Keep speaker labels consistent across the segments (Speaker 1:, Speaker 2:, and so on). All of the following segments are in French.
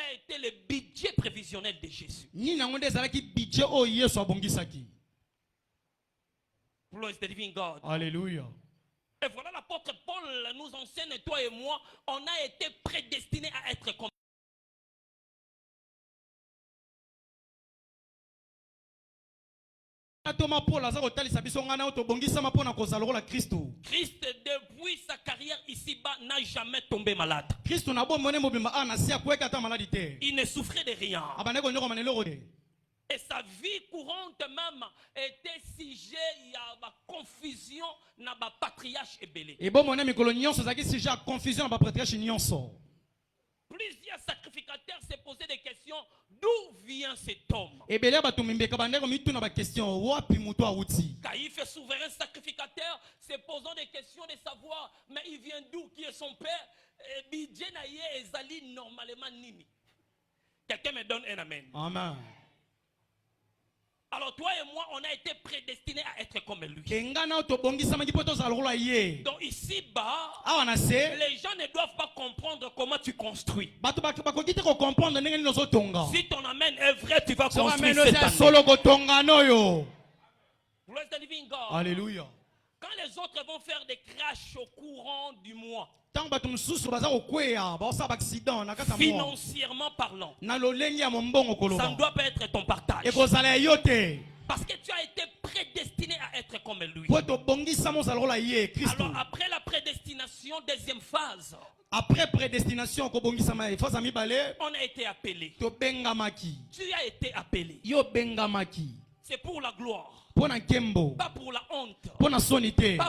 Speaker 1: a été le budget prévisionnel de Jésus? Gloire to the living God.
Speaker 2: Alléluia.
Speaker 1: Et voilà, l'apôtre Paul nous enseigne, toi et moi, on a été prédestinés à être comme Christ, depuis sa carrière ici-bas, n'a jamais tombé malade. Il ne souffrait de rien. Et sa vie courante même était sujet à la confusion dans le patriarche ébélé. Plusieurs sacrificateurs se posaient des questions. D'où vient cet homme? Caïphe, souverain sacrificateur, se posant des questions de savoir, mais il vient d'où? Qui est son père? Quelqu'un me donne un amen.
Speaker 2: Amen.
Speaker 1: Alors toi et moi, on a été prédestinés à être comme lui. Donc ici-bas, les gens ne doivent pas comprendre comment tu construis. Si ton amen est vrai, tu vas construire cette année.
Speaker 2: Alléluia.
Speaker 1: Quand les autres vont faire des crashs au courant du mois, financièrement parlant, ça ne doit pas être ton partage. Parce que tu as été prédestiné à être comme lui. Alors après la prédestination, deuxième phase,
Speaker 2: après prédestination, on a
Speaker 1: été appelé. Tu as été appelé. C'est pour la gloire. Pas pour la honte. Pas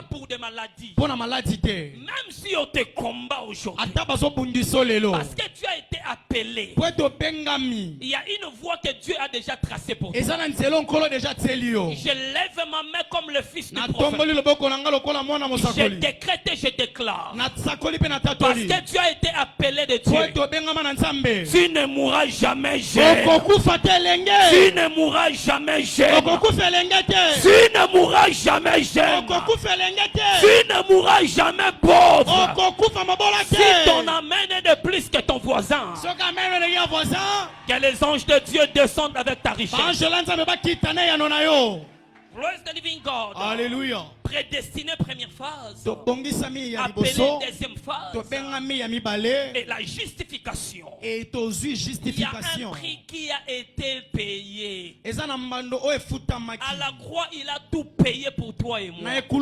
Speaker 1: pour des maladies. Même si on te combat aujourd'hui, parce que tu as été appelé, il y a une voie que Dieu a déjà tracée pour toi. Je lève ma main comme le fils du prophète. Je décrète et je déclare, parce que tu as été appelé de Dieu, tu ne mourras jamais jeune. Tu ne mourras jamais jeune. Tu ne mourras jamais jeune. Tu ne mourras jamais pauvre. Si ton amen est de plus que ton voisin, que les anges de Dieu descendent avec ta richesse. Praise the living God.
Speaker 2: Alléluia.
Speaker 1: Prédestiné première phase. Appelé deuxième phase. Et la justification. Il y a un prix qui a été payé. À la croix, il a tout payé pour toi et moi. Tu ne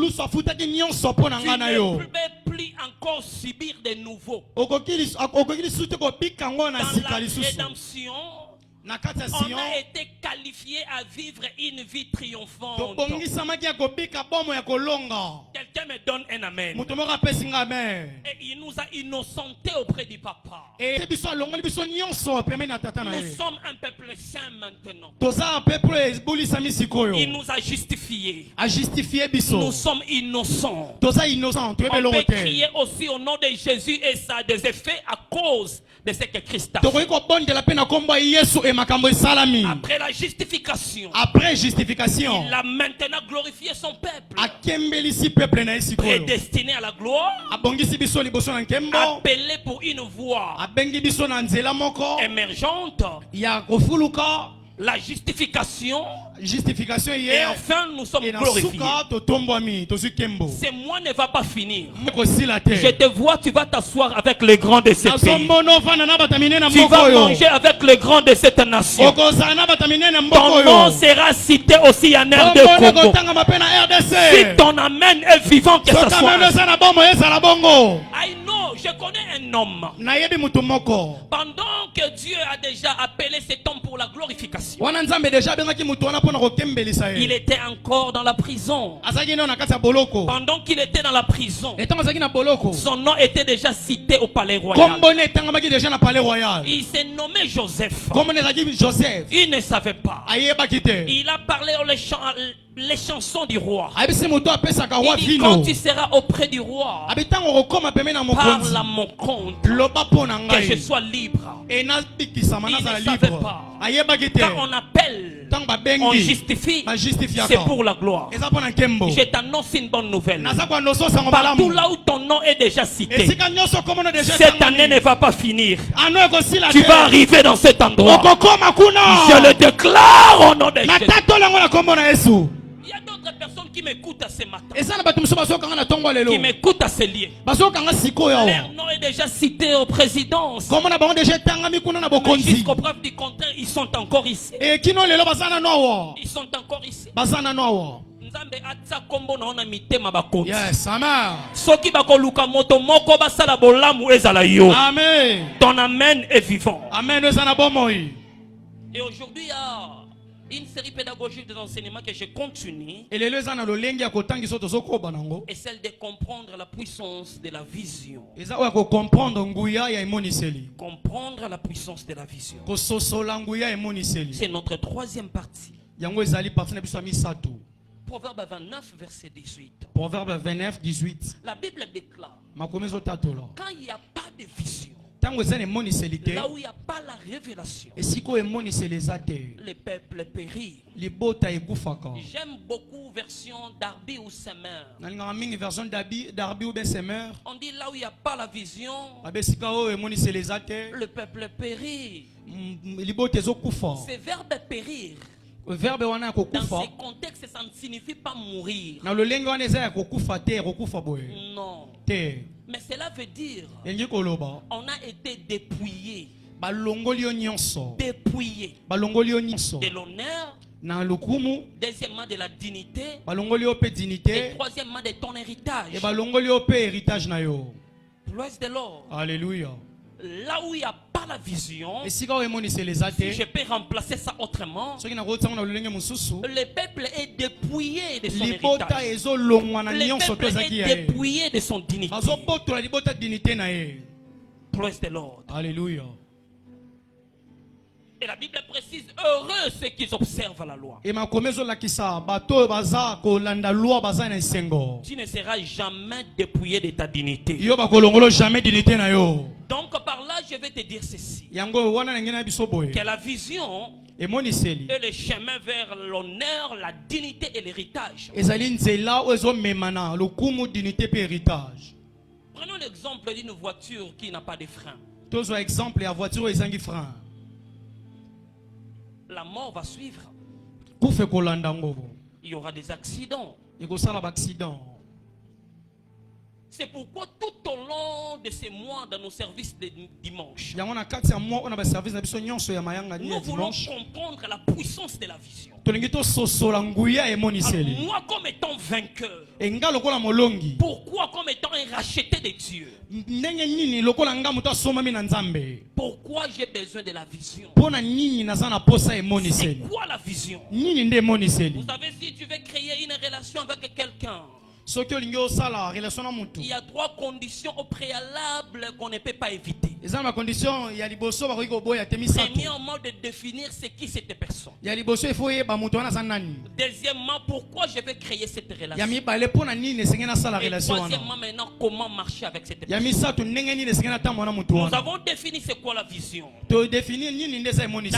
Speaker 1: peux plus encore subir de nouveau. Dans la rédemption, on a été qualifié à vivre une vie triomphante. Quelqu'un me donne un amen. Et il nous a innocentés auprès du Papa. Nous sommes un peuple saint maintenant. Il nous a justifiés. Nous sommes innocents. On peut crier aussi au nom de Jésus et ça a des effets à cause de ce que Christ a fait. Après la justification, il a maintenant glorifié son peuple. Prédestiné à la gloire, appelé pour une voie émergente, la justification, et enfin nous sommes glorifiés. Ce mois ne va pas finir. Je te vois, tu vas t'asseoir avec les grands de ce pays. Tu vas manger avec les grands de cette nation. Ton nom sera cité aussi en air de Congo. Si ton amen est vivant, que ce soit. I know, je connais un homme. Pendant que Dieu a déjà appelé cet homme pour la glorification, il était encore dans la prison. Pendant qu'il était dans la prison, son nom était déjà cité au palais royal. Il s'est nommé Joseph. Il ne savait pas. Il a parlé les chansons du roi. Il dit, quand tu seras auprès du roi, parle à mon compte, que je sois libre. Il ne savait pas. Quand on appelle, on justifie, c'est pour la gloire. Je t'annonce une bonne nouvelle. Partout là où ton nom est déjà cité, cette année ne va pas finir. Tu vas arriver dans cet endroit. Je le déclare au nom de Jésus. Il y a d'autres personnes qui m'écoutent à ce matin, qui m'écoutent à ce lieu. Leur nom est déjà cité aux présidences. Mais jusqu'au preuve du contraire, ils sont encore ici. Ils sont encore ici.
Speaker 2: Yes, amen.
Speaker 1: Amen. Ton amen est vivant.
Speaker 2: Amen.
Speaker 1: Et aujourd'hui, il y a une série pédagogique des enseignements que je continue.
Speaker 2: Et
Speaker 1: celle de comprendre la puissance de la vision. Comprendre la puissance de la vision. C'est notre troisième partie. Proverbe 29, verset 18.
Speaker 2: Proverbe 29, 18.
Speaker 1: La Bible déclare, quand il n'y a pas de vision, là où il n'y a pas la révélation, les peuples périssent. J'aime beaucoup version Darby ou Semer. On dit là où il n'y a pas la vision, le peuple périt. Ce verbe périr, dans ce contexte, ça ne signifie pas mourir. Non. Mais cela veut dire on a été dépouillé. Dépouillé de l'honneur, deuxièmement de la dignité, et troisièmement de ton héritage. Praise the Lord.
Speaker 2: Alléluia.
Speaker 1: Là où il n'y a pas la vision, si je peux remplacer ça autrement, le peuple est dépouillé de son héritage. Le peuple est dépouillé de son dignité. Praise the Lord.
Speaker 2: Alléluia.
Speaker 1: Et la Bible précise, heureux ceux qui observent la loi. Tu ne seras jamais dépouillé de ta dignité. Donc par là, je vais te dire ceci. Que la vision est le chemin vers l'honneur, la dignité et l'héritage. Prenons l'exemple d'une voiture qui n'a pas de frein. La mort va suivre. Il y aura des accidents. C'est pourquoi tout au long de ces mois dans nos services de dimanche, nous voulons comprendre la puissance de la vision. Alors, moi comme étant vainqueur, pourquoi comme étant un racheté de Dieu, pourquoi j'ai besoin de la vision? C'est quoi la vision? Vous savez, si tu veux créer une relation avec quelqu'un, il y a trois conditions au préalable qu'on ne peut pas éviter. Premièrement, de définir c'est qui cette personne. Deuxièmement, pourquoi je vais créer cette relation. Et troisièmement, maintenant, comment marcher avec cette personne. Nous avons défini c'est quoi la vision. Dans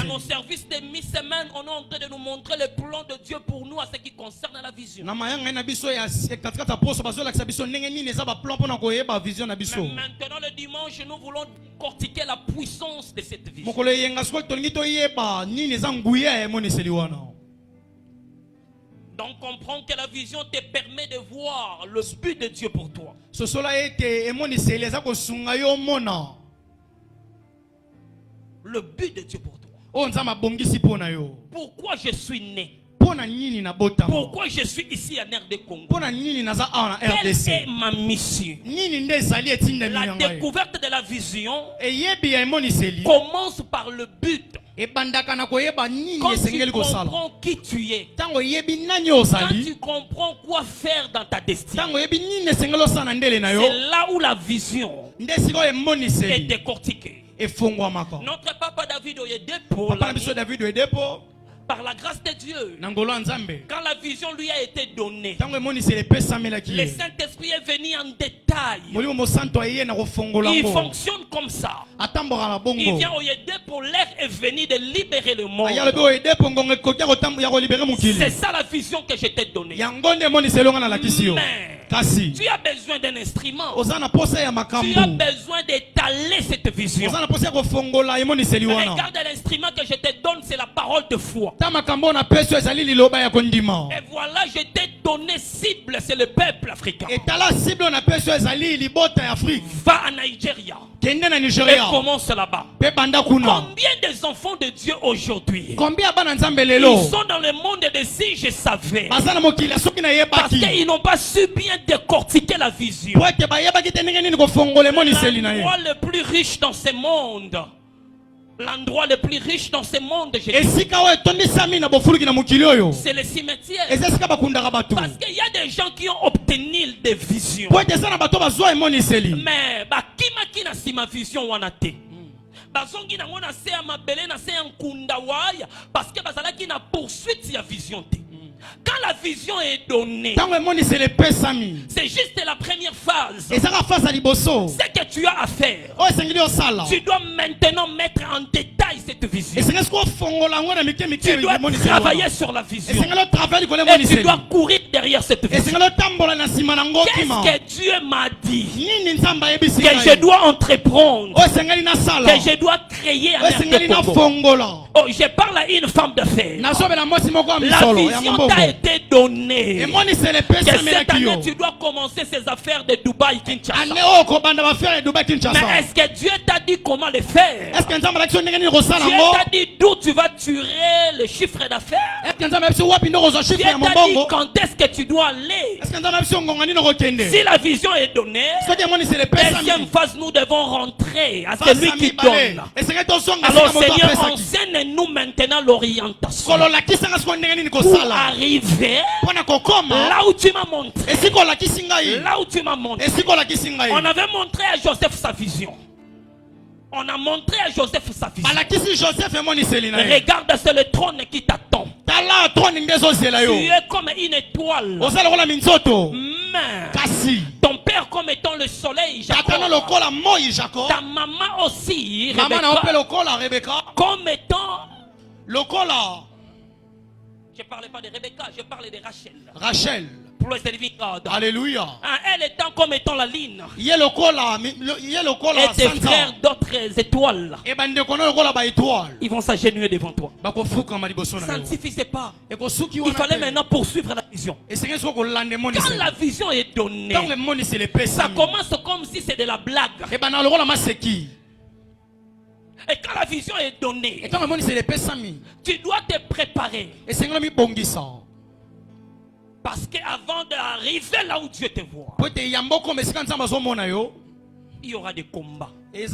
Speaker 1: nos services de mi-semaine, on est en train de nous montrer le plan de Dieu pour nous à ce qui concerne la vision. Maintenant, le dimanche, nous voulons cortiquer la puissance de cette vision. Donc comprends que la vision te permet de voir le but de Dieu pour toi. Le but de Dieu pour toi. Pourquoi je suis né? Pourquoi je suis ici à RD Congo? Quelle est ma mission? La découverte de la vision commence par le but. Quand tu comprends qui tu es, quand tu comprends quoi faire dans ta destinée, c'est là où la vision est décortiquée. Notre papa David Oyedepo Par la grâce de Dieu, quand la vision lui a été donnée, le Saint-Esprit est venu en détail. Il fonctionne comme ça. Il vient au aider pour l'air est venu de libérer le monde. C'est ça la vision que je t'ai donnée. Mais tu as besoin d'un instrument. Tu as besoin d'étaler cette vision. Regarde l'instrument que je te donne, c'est la parole de foi. Et voilà, je t'ai donné cible, c'est le peuple africain. Va à Nigeria. Et commence là-bas. Combien des enfants de Dieu aujourd'hui, ils sont dans le monde de si je savais, parce qu'ils n'ont pas su bien décortiquer la vision. L'endroit le plus riche dans ce monde, l'endroit le plus riche dans ce monde, c'est le cimetière. Parce qu'il y a des gens qui ont obtenu des visions. Mais qui n'a si ma vision wanate. Bazongi na ngona se ya mabele na se ya nkunda waya parce que bazala qui na poursuite ya vision te. Quand la vision est donnée, c'est juste la première phase. Ce que tu as à faire, tu dois maintenant mettre en détail cette vision. Tu dois travailler sur la vision. Et tu dois courir derrière cette vision. Qu'est-ce que Dieu m'a dit que je dois entreprendre, que je dois créer un Oh, je parle à une femme d'affaires. La vision t'a été donnée. Que cette année tu dois commencer ces affaires de Dubaï Kinshasa. Mais est-ce que Dieu t'a dit comment le faire? Dieu t'a dit d'où tu vas tirer le chiffre d'affaires? Dieu t'a dit quand est-ce que tu dois aller? Si la vision est donnée, deuxième phase, nous devons rentrer à celui qui donne. Alors Seigneur, enseigne-nous maintenant l'orientation pour arriver là où tu m'as montré. Là où tu m'as montré. On avait montré à Joseph sa vision. On a montré à Joseph sa vision. Regarde, c'est le trône qui t'attend. Tu es comme une étoile. Mais ton père comme étant le soleil, Jacob. Ta maman aussi, Rebecca, comme étant je ne parlais pas de Rebecca, je parlais de Rachel. Pour le service God.
Speaker 3: Alléluia.
Speaker 1: Elle étant comme étant la ligne. Et tes frères d'autres étoiles. Ils vont s'agenouiller devant toi. Ça ne suffisait pas. Il fallait maintenant poursuivre la vision. Quand la vision est donnée, ça commence comme si c'était de la blague. Et quand la vision est donnée, tu dois te préparer. Parce qu'avant d'arriver là où Dieu te voit, il y aura des combats, il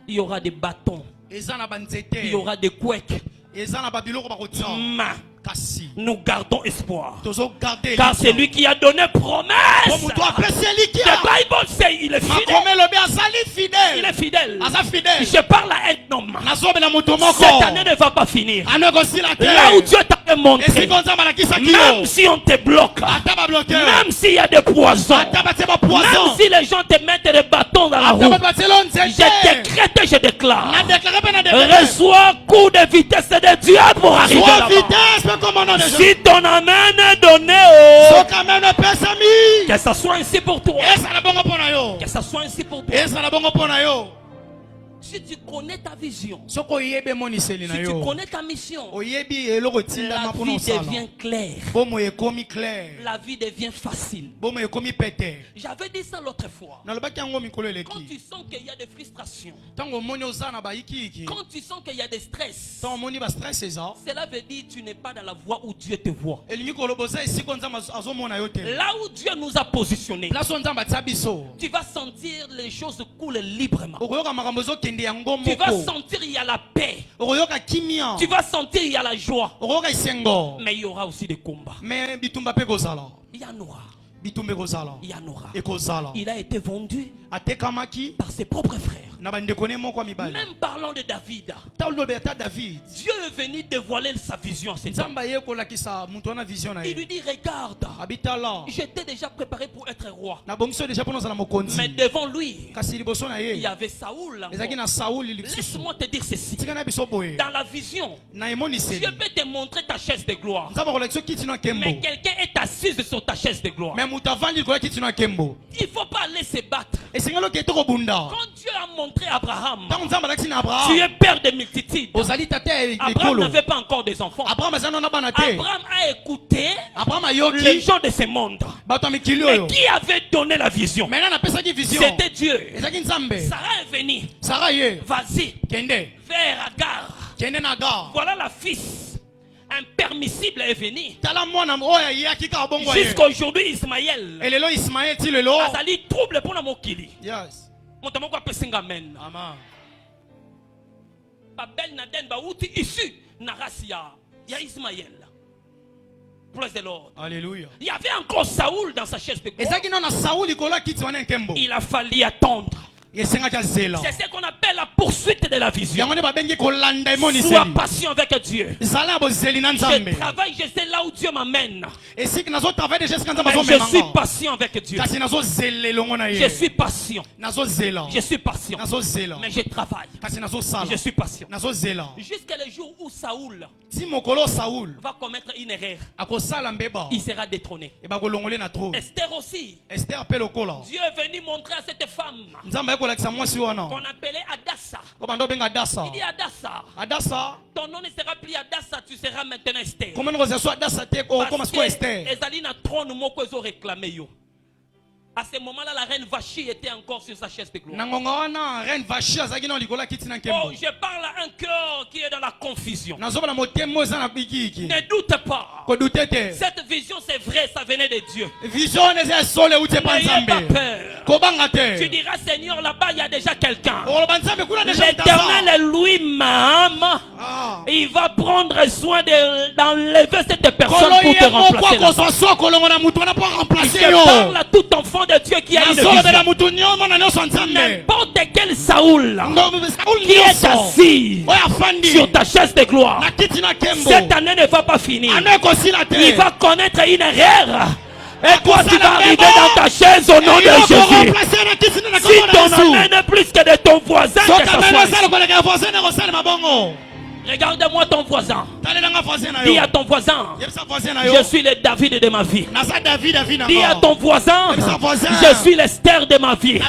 Speaker 1: y aura des bâtons, il y aura des couecs. Nous gardons espoir. Car c'est lui qui a donné promesse. The Bible say il est fidèle. Il est fidèle. Je parle à un homme. Cette année ne va pas finir. Là où Dieu t'a montré, même si on te bloque, même s'il y a des poisons, même si les gens te mettent des bâtons dans la roue, je décrète et je déclare, reçois coup de vitesse de Dieu pour arriver là-bas. Si ton amen est donné, que ça soit ainsi pour toi. Que ça soit ainsi pour toi. Si tu connais ta vision, si tu connais ta mission, la vie devient claire. La vie devient facile. J'avais dit ça l'autre fois. Quand tu sens qu'il y a des frustrations, quand tu sens qu'il y a des stress, cela veut dire que tu n'es pas dans la voie où Dieu te voit. Là où Dieu nous a positionnés, tu vas sentir les choses couler librement. Tu vas sentir il y a la paix. Tu vas sentir il y a la joie. Mais il y aura aussi des combats. Il y en aura. Il y en aura. Il a été vendu. par ses propres frères. Même parlant de David, Dieu est venu dévoiler sa vision à cet homme. Il lui dit, regarde, j'étais déjà préparé pour être roi. Mais devant lui, il y avait Saoul. Laisse-moi te dire ceci. Dans la vision, Dieu peut te montrer ta chaise de gloire. Mais quelqu'un est assis sur ta chaise de gloire. Il ne faut pas aller se battre. Quand Dieu a montré à Abraham, tu es père de multitudes. Abraham n'avait pas encore des enfants. Abraham a écouté les gens de ce monde. Mais qui avait donné la vision? C'était Dieu. Sarah est venue. Vas-y, vers Agar. Voilà la fils impermissible est venu. Jusqu'à aujourd'hui, Ismaël a sali trouble pour la mokili. Amen. Babel Naden Baouti issu Narasia. Il y a Ismaël. Praise the Lord.
Speaker 2: Alléluia.
Speaker 1: Il y avait encore Saoul dans sa chaise de gloire. Il a fallu attendre. C'est ce qu'on appelle la poursuite de la vision. Sois patient avec Dieu. Je travaille, je sais là où Dieu m'amène. Je suis patient avec Dieu. Je suis patient. Je suis patient. Mais je travaille. Je suis patient. Jusqu'à le jour où Saoul va commettre une erreur. Il sera détrôné. Esther aussi. Dieu est venu montrer à cette femme qu'on appelait Adassa. Il dit Adassa, ton nom ne sera plus Adassa, tu seras maintenant Esther. Parce que Ezali na trône moko ezo réclamé yo. À ce moment-là, la reine Vachi était encore sur sa chaise de gloire. Oh, je parle à un cœur qui est dans la confusion. Ne doute pas. Cette vision, c'est vrai, ça venait de Dieu. N'ayez pas peur. Tu diras, Seigneur, là-bas, il y a déjà quelqu'un. L'Éternel lui-même, il va prendre soin d'enlever cette personne pour te remplacer. Je parle à tout enfant de Dieu qui a une vision. N'importe quel Saoul qui est assis sur ta chaise de gloire, cette année ne va pas finir. Il va connaître une erreur. Et toi tu vas arriver dans ta chaise au nom de Jésus. Si ton nom est plus que de ton voisin, regarde-moi ton voisin. Dis à ton voisin, je suis le David de ma vie. Dis à ton voisin, je suis l'Esther de ma vie.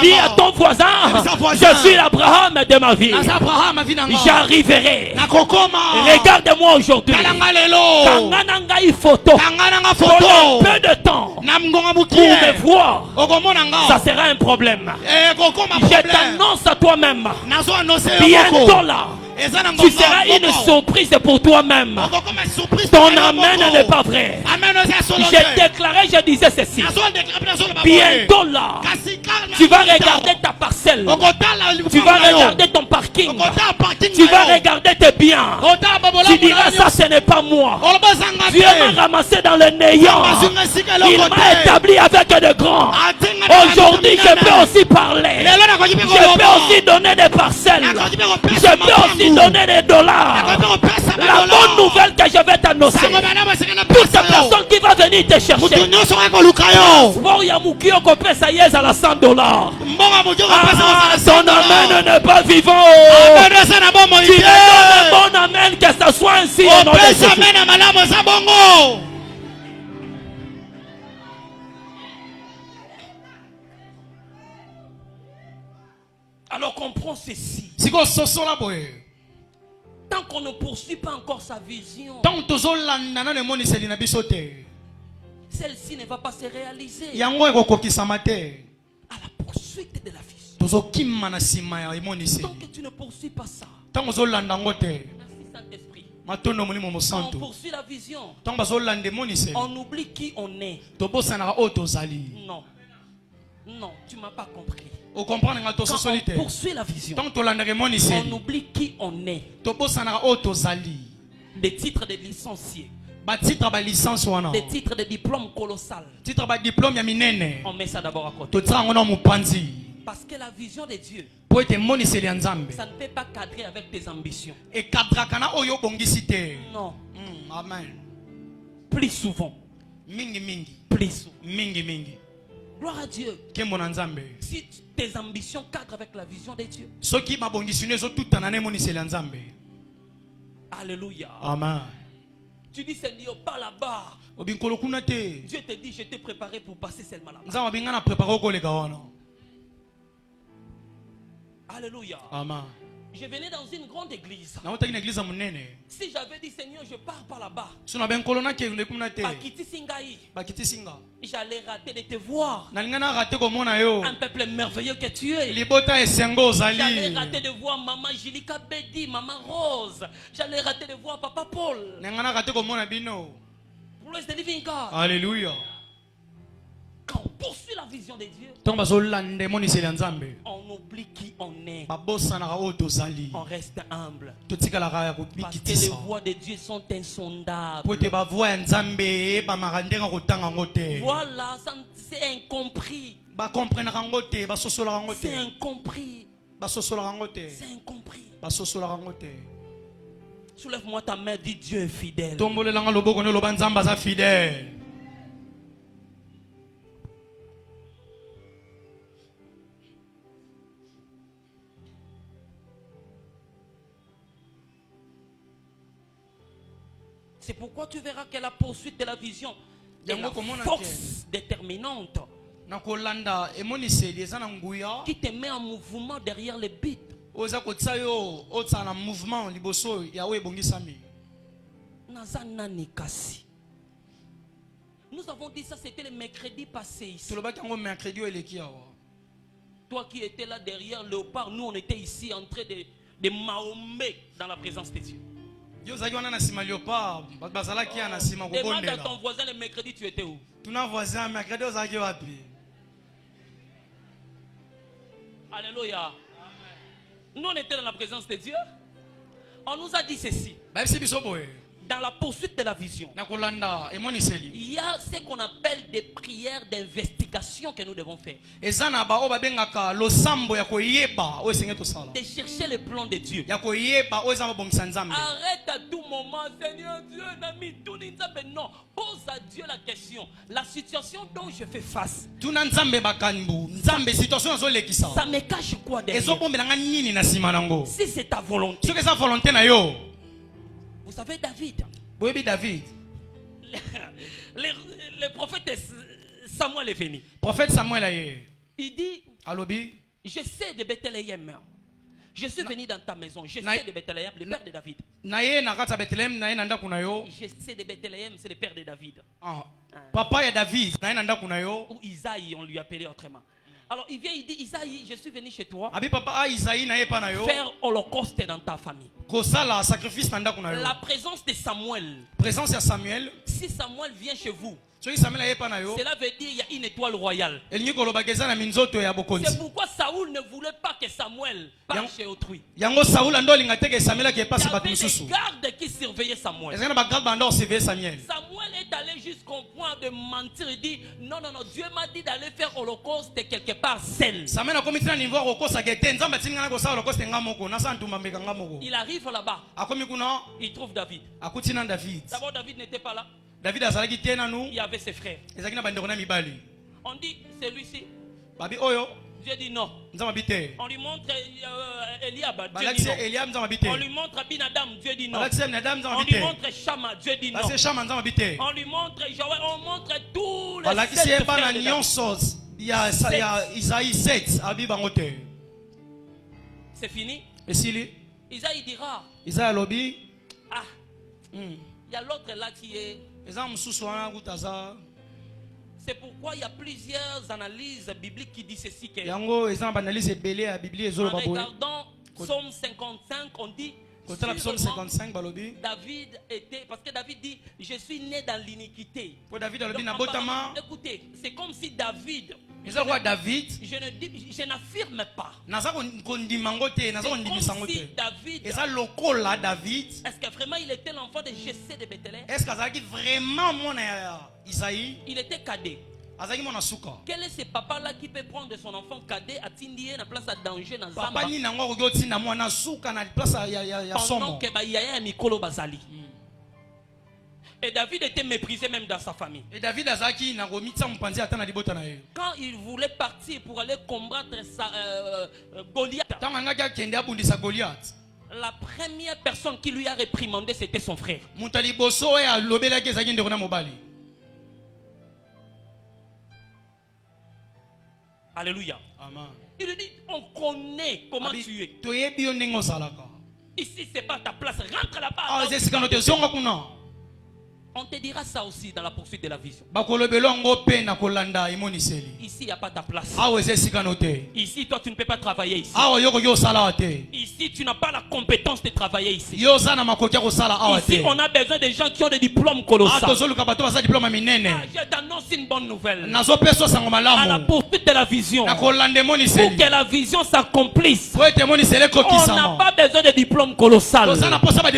Speaker 1: Dis à ton voisin, je suis l'Abraham de ma vie. J'arriverai. Regarde-moi aujourd'hui. Photo. Pendant peu de temps, pour me voir, ça sera un problème. Je t'annonce à toi-même, bientôt là, tu seras une surprise pour toi-même. Ton amen n'est pas vrai. J'ai déclaré, je disais ceci. Bientôt là, tu vas regarder ta parcelle. Tu vas regarder ton parking. Tu vas regarder tes biens. Tu diras, ça ce n'est pas moi. Dieu m'a ramassé dans le néant. Il m'a établi avec de grands. Aujourd'hui, je peux aussi parler. Je peux aussi donner des parcelles. Je peux aussi donner des dollars. La bonne nouvelle que je vais t'annoncer, toute cette personne qui va venir te chercher, ton amen n'est pas vivant. Tu donnes un bon amen, que ça soit ainsi au nom de Jésus. Alors comprends ceci. Tant qu'on ne poursuit pas encore sa vision, celle-ci ne va pas se réaliser. À la poursuite de la vision. Tant que tu ne poursuis pas ça, merci Saint-Esprit. On poursuit la vision. On oublie qui on est. Non. Non, tu ne m'as pas compris. Quand on poursuit la vision, on oublie qui on est. Des titres de licenciés, Des titres de diplôme colossal. On met ça d'abord à côté. Parce que la vision de Dieu, ça ne peut pas cadrer avec tes ambitions. Non.
Speaker 2: Amen.
Speaker 1: Plus souvent. Plus souvent. Gloire à Dieu. Si tes ambitions cadrent avec la vision de Dieu. Alléluia.
Speaker 2: Amen.
Speaker 1: Tu dis Seigneur, pas là-bas. Dieu te dit, je t'ai préparé pour passer seulement là-bas. Alléluia.
Speaker 2: Amen.
Speaker 1: Je venais dans une grande église. Si j'avais dit Seigneur, je pars par là-bas, j'allais rater de te voir. Un peuple merveilleux que tu es. J'allais rater de voir Maman Jilika Bedi, Maman Rose. J'allais rater de voir Papa Paul. Praise the living God.
Speaker 2: Alléluia.
Speaker 1: Quand on poursuit la vision de Dieu, on oublie qui on est. On reste humble. Parce que les voies de Dieu sont insondables. Voilà, c'est incompris. C'est incompris. C'est incompris. Soulève-moi ta main, dis Dieu est fidèle. C'est pourquoi tu verras que la poursuite de la vision est la force déterminante qui te met en mouvement derrière le but. Nous avons dit ça, c'était le mercredi passé ici. Toi qui étais là derrière Léopard, nous on était ici en train de Mahomet dans la présence de Dieu. Demande à ton voisin le mercredi, tu étais où? Alléluia. Nous on était dans la présence de Dieu. On nous a dit ceci. Dans la poursuite de la vision, il y a ce qu'on appelle des prières d'investigation que nous devons faire. De chercher le plan de Dieu. Arrête à tout moment, Seigneur Dieu, non, pose à Dieu la question. La situation dont je fais face, ça me cache quoi derrière? Si c'est ta volonté. Vous savez David.
Speaker 2: Oui, David.
Speaker 1: Le prophète Samuel est venu.
Speaker 2: Prophète Samuel
Speaker 1: il dit, je sais de Bethléem. Je suis venu dans ta maison. Je sais de Bethléem, le père de David. Je sais de Bethléem, c'est le père de David.
Speaker 2: Papa et David.
Speaker 1: Ou Isaïe, on lui appelait autrement. Alors il vient, il dit, Isaïe, je suis venu chez toi faire holocauste dans ta famille. La présence de Samuel. Si Samuel vient chez vous, cela veut dire qu'il y a une étoile royale. C'est pourquoi Saoul ne voulait pas que Samuel parte chez autrui. Il y avait des gardes qui surveillaient Samuel. Samuel est allé jusqu'au point de mentir. Il dit, non, Dieu m'a dit d'aller faire holocauste quelque part seul. Il arrive là-bas. Il trouve David. D'abord, David n'était pas là. Il y avait ses frères. On dit, celui-ci. Dieu dit non. On lui montre Eliab. Dieu dit non. On lui montre Abinadam. Dieu dit non. On lui montre Shama. Dieu dit non. On lui montre Joël. On montre tous les 7 frères de David. C'est fini. Isaïe dira, ah, il y a l'autre là qui est. C'est pourquoi il y a plusieurs analyses bibliques qui disent ceci. En regardant Psaume 55, on dit David était, parce que David dit, je suis né dans l'iniquité. Écoutez, c'est comme si David
Speaker 2: David.
Speaker 3: Je n'affirme pas.
Speaker 2: David.
Speaker 3: Est-ce que vraiment il était l'enfant de Jessé de Bethléem?
Speaker 2: Est-ce que vraiment mon Isaïe?
Speaker 3: Il était cadet. Quel est ce papa-là qui peut prendre son enfant cadet à Tindier dans place à danger dans Zamba? Pendant que Yaya Mikolo Bazali. Et David était méprisé même dans sa famille. Quand il voulait partir pour aller combattre Goliath, la première personne qui lui a réprimandé, c'était son frère. Alléluia.
Speaker 2: Amen.
Speaker 3: Il lui dit, on connaît comment tu es. Ici, c'est pas ta place. Rentre là-bas. On te dira ça aussi dans la poursuite de la vision. Ici, il n'y a pas ta place. Ici, toi, tu ne peux pas travailler ici. Ici, tu n'as pas la compétence de travailler ici. Ici, on a besoin de gens qui ont des diplômes colossaux. Je t'annonce une bonne nouvelle. À la poursuite de la vision, pour que la vision s'accomplisse, on n'a pas besoin de diplômes colossaux. On a besoin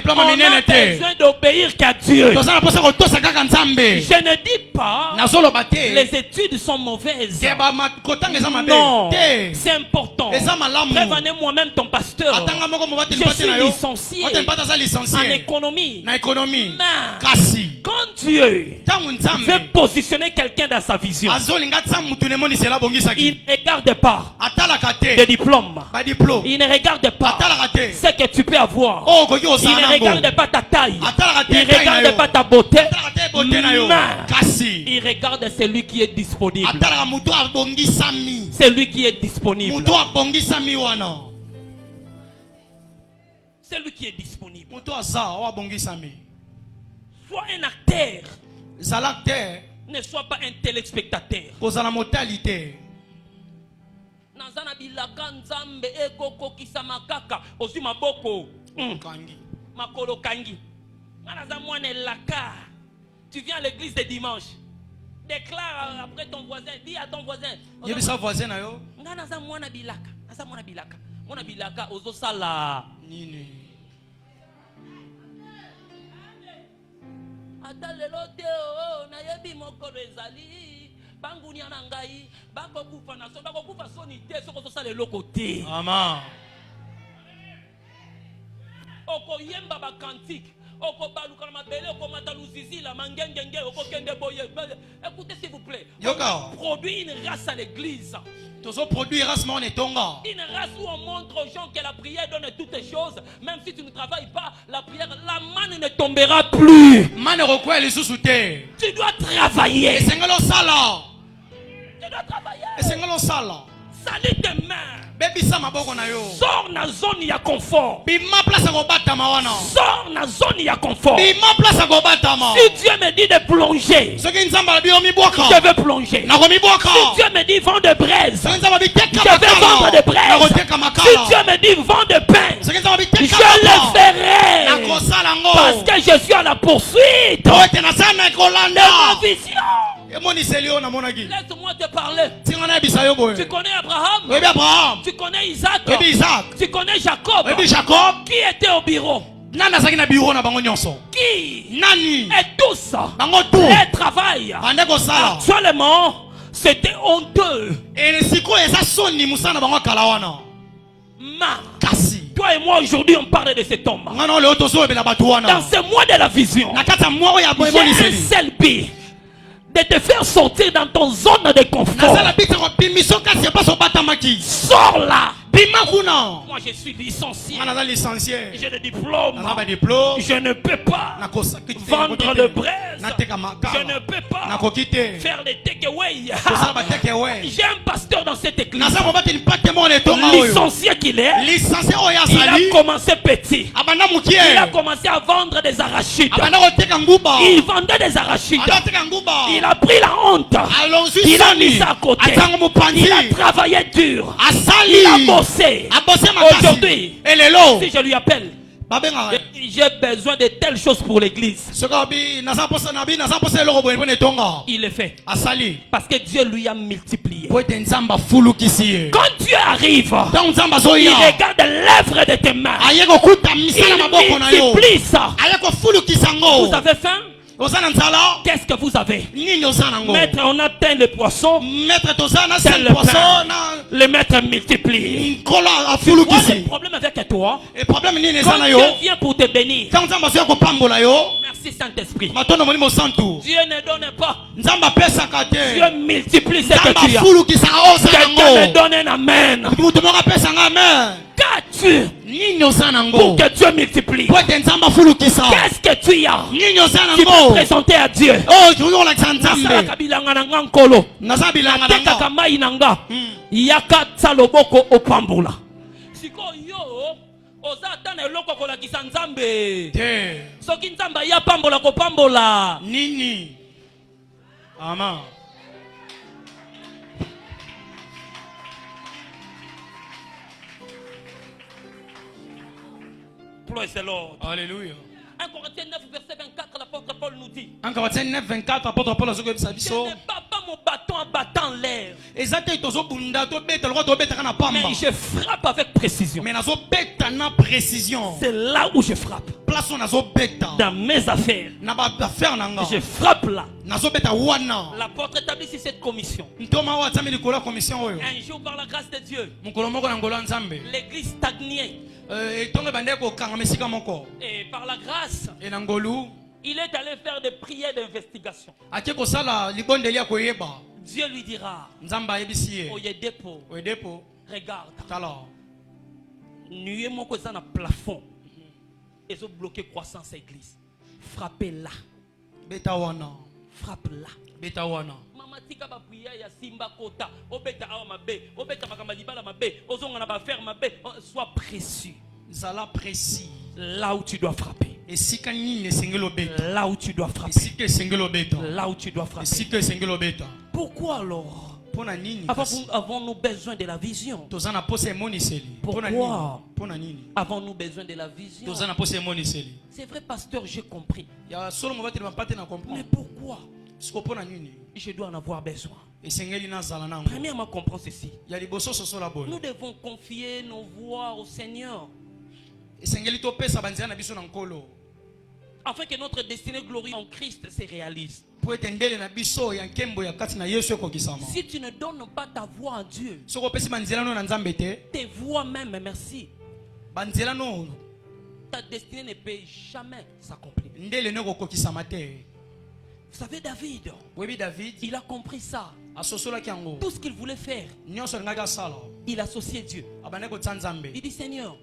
Speaker 3: d'obéir qu'à Dieu. Je ne dis pas les études sont mauvaises. Non, c'est important. Prévenez moi-même ton pasteur. Je suis licencié en économie. Mais quand Dieu veut positionner quelqu'un dans sa vision, il ne regarde pas des diplômes. Il ne regarde pas ce que tu peux avoir. Il ne regarde pas ta taille. Il ne regarde pas ta beauté. Il regarde celui qui est disponible. Celui qui est disponible. Celui qui est disponible. Sois un acteur. Ne sois pas un téléspectateur. Nazana bilaka nzambe ekoko kisama kaka ozuma boko makolo kangi. Naza mwana laka. Tu viens à l'église de dimanche. Déclare après ton voisin. Dis à ton voisin.
Speaker 2: Yebisa voisin na yo.
Speaker 3: Naza mwana bilaka. Naza mwana bilaka. Mwana bilaka ozo sala
Speaker 2: nini.
Speaker 3: Ata lelo te o na yebi mokolo ezali. Banguni na ngai bako kufa na so bako kufa soni te soko to sala eloko te.
Speaker 2: Amen.
Speaker 3: Oko yemba ba cantique. Écoutez s'il vous plaît. On produit une race à l'église. Une race où on montre aux gens que la prière donne toutes les choses. Même si tu ne travailles pas, la prière, la manne ne tombera plus. Tu dois travailler. Tu dois travailler. Salis tes mains. Sors na zone ya confort. Sors na zone ya confort. Si Dieu me dit de plonger, je veux plonger. Si Dieu me dit vendre de braise, je vais vendre de braise. Si Dieu me dit vendre de pain, je le ferai. Parce que je suis à la poursuite de ma vision. Laisse-moi te parler. Tu connais Abraham? Tu connais Isaac? Tu connais Jacob? Qui était au bureau? Qui? Et tous les travail actuellement, c'était honteux. Toi et moi aujourd'hui on parle de cet homme. Dans ce mois de la vision, j'ai un seul but: de te faire sortir dans ton zone de confort. Sors là. Moi je suis licencié. J'ai le diplôme. Je ne peux pas vendre le braise. Je ne peux pas faire les takeaway. J'ai un pasteur dans cette église. Licencié qu'il est. Il a commencé petit. Il a commencé à vendre des arachides. Il vendait des arachides. Il a pris la honte. Il a mis ça à côté. Il a travaillé dur. Il a bossé. Aujourd'hui, si je lui appelle, J'ai besoin de telles choses pour l'église. Il le fait. Parce que Dieu lui a multiplié. Quand Dieu arrive, il regarde l'œuvre de tes mains. Il multiplie ça. Vous avez faim? Qu'est-ce que vous avez? Maître, on a teint le poisson. Le maître multiplie. Tu vois le problème avec toi? Quand Dieu vient pour te bénir. Merci Saint-Esprit. Dieu ne donne pas. Dieu multiplie ce que tu as. Quelqu'un me donne un amen. Qu'as-tu pour que Dieu multiplie? Qu'est-ce que tu as? Tu peux présenter à Dieu. Yaka Tsaloboko Opambula. Siko yo ozata na eloko kolakisa nzambe. Soki nzamba ya pambola ko pambola.
Speaker 1: Nini? Amen.
Speaker 3: Praise the Lord.
Speaker 1: Alléluia.
Speaker 3: 1 Corinthiens 9 verset 24, l'apôtre Paul nous dit.
Speaker 1: 1 Corinthiens 9 24, l'apôtre Paul nous dit.
Speaker 3: Je ne bats pas mon bâton en battant l'air. Mais je frappe avec précision. C'est là où je frappe. Dans mes affaires. Je frappe là. L'apôtre établit ici cette commission. Un jour par la grâce de Dieu, l'église stagnait. Et par la grâce, il est allé faire des prières d'investigation. Dieu lui dira, Oyedepo, regarde, nuée mon cousin à plafond, et ont bloqué croissance église. Frappez là. Frappe là. Mama tika ba prière ya simba kota, obeta awa mabe, obeta makambalibala mabe, ozonga na ba faire mabe, sois précis.
Speaker 1: Zala précis.
Speaker 3: Là où tu dois frapper.
Speaker 1: Et si kanine sengelo beta.
Speaker 3: Là où tu dois frapper.
Speaker 1: Si que sengelo beta.
Speaker 3: Là où tu dois frapper.
Speaker 1: Si que sengelo beta.
Speaker 3: Pourquoi alors? Avons-nous besoin de la vision? Pourquoi avons-nous besoin de la vision? C'est vrai, pasteur, j'ai compris. Mais pourquoi je dois en avoir besoin? Premièrement, comprends ceci. Nous devons confier nos voix au Seigneur, afin que notre destinée glorieuse en Christ se réalise. Si tu ne donnes pas ta voix à Dieu, tes voix même, merci, ta destinée ne peut jamais s'accomplir. Vous savez, David, il a compris ça. Tout ce qu'il voulait faire, il associait Dieu. Il dit, Seigneur,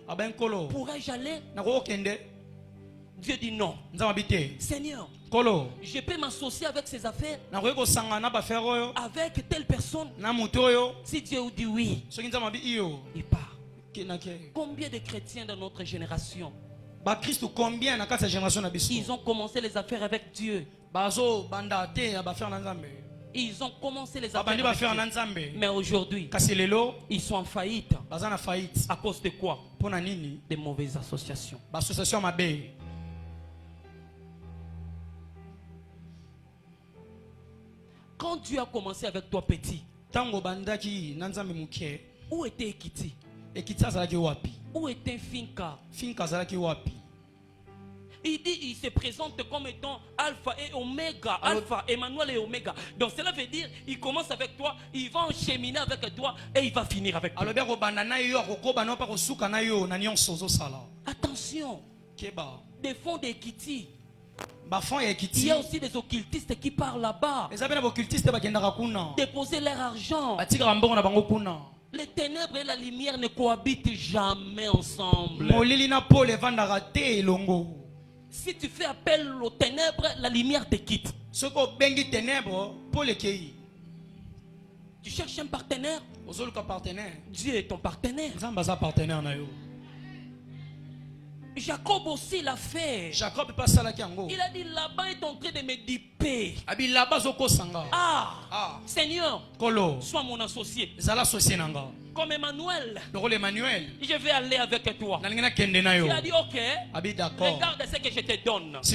Speaker 3: pourrais-je aller? Dieu dit non. Seigneur, je peux m'associer avec ces affaires, avec telle personne. Si Dieu dit oui, il part. Combien de chrétiens dans notre génération, ils ont commencé les affaires avec Dieu. Ils ont commencé les affaires avec Dieu. Mais aujourd'hui, ils sont en faillite. À cause de quoi? Des mauvaises associations. Quand Dieu a commencé avec toi petit, où était Ekiti? Où était Finka? Il dit, il se présente comme étant Alpha et Oméga. Alpha, Emmanuel et Oméga. Donc cela veut dire, il commence avec toi, il va encheminer avec toi et il va finir avec toi. Attention, des fonds d'Ekiti. Il y a aussi des occultistes qui partent là-bas, déposer leur argent. Les ténèbres et la lumière ne cohabitent jamais ensemble. Si tu fais appel aux ténèbres, la lumière te quitte. Tu cherches un partenaire. Dieu est ton partenaire. Jacob aussi l'a fait. Il a dit, Laban est en train de me duper. Ah, Seigneur, sois mon associé. Comme Emmanuel.
Speaker 2: Emmanuel.
Speaker 3: Je vais aller avec toi. Tu as dit ok. Regarde ce que je te donne. Parce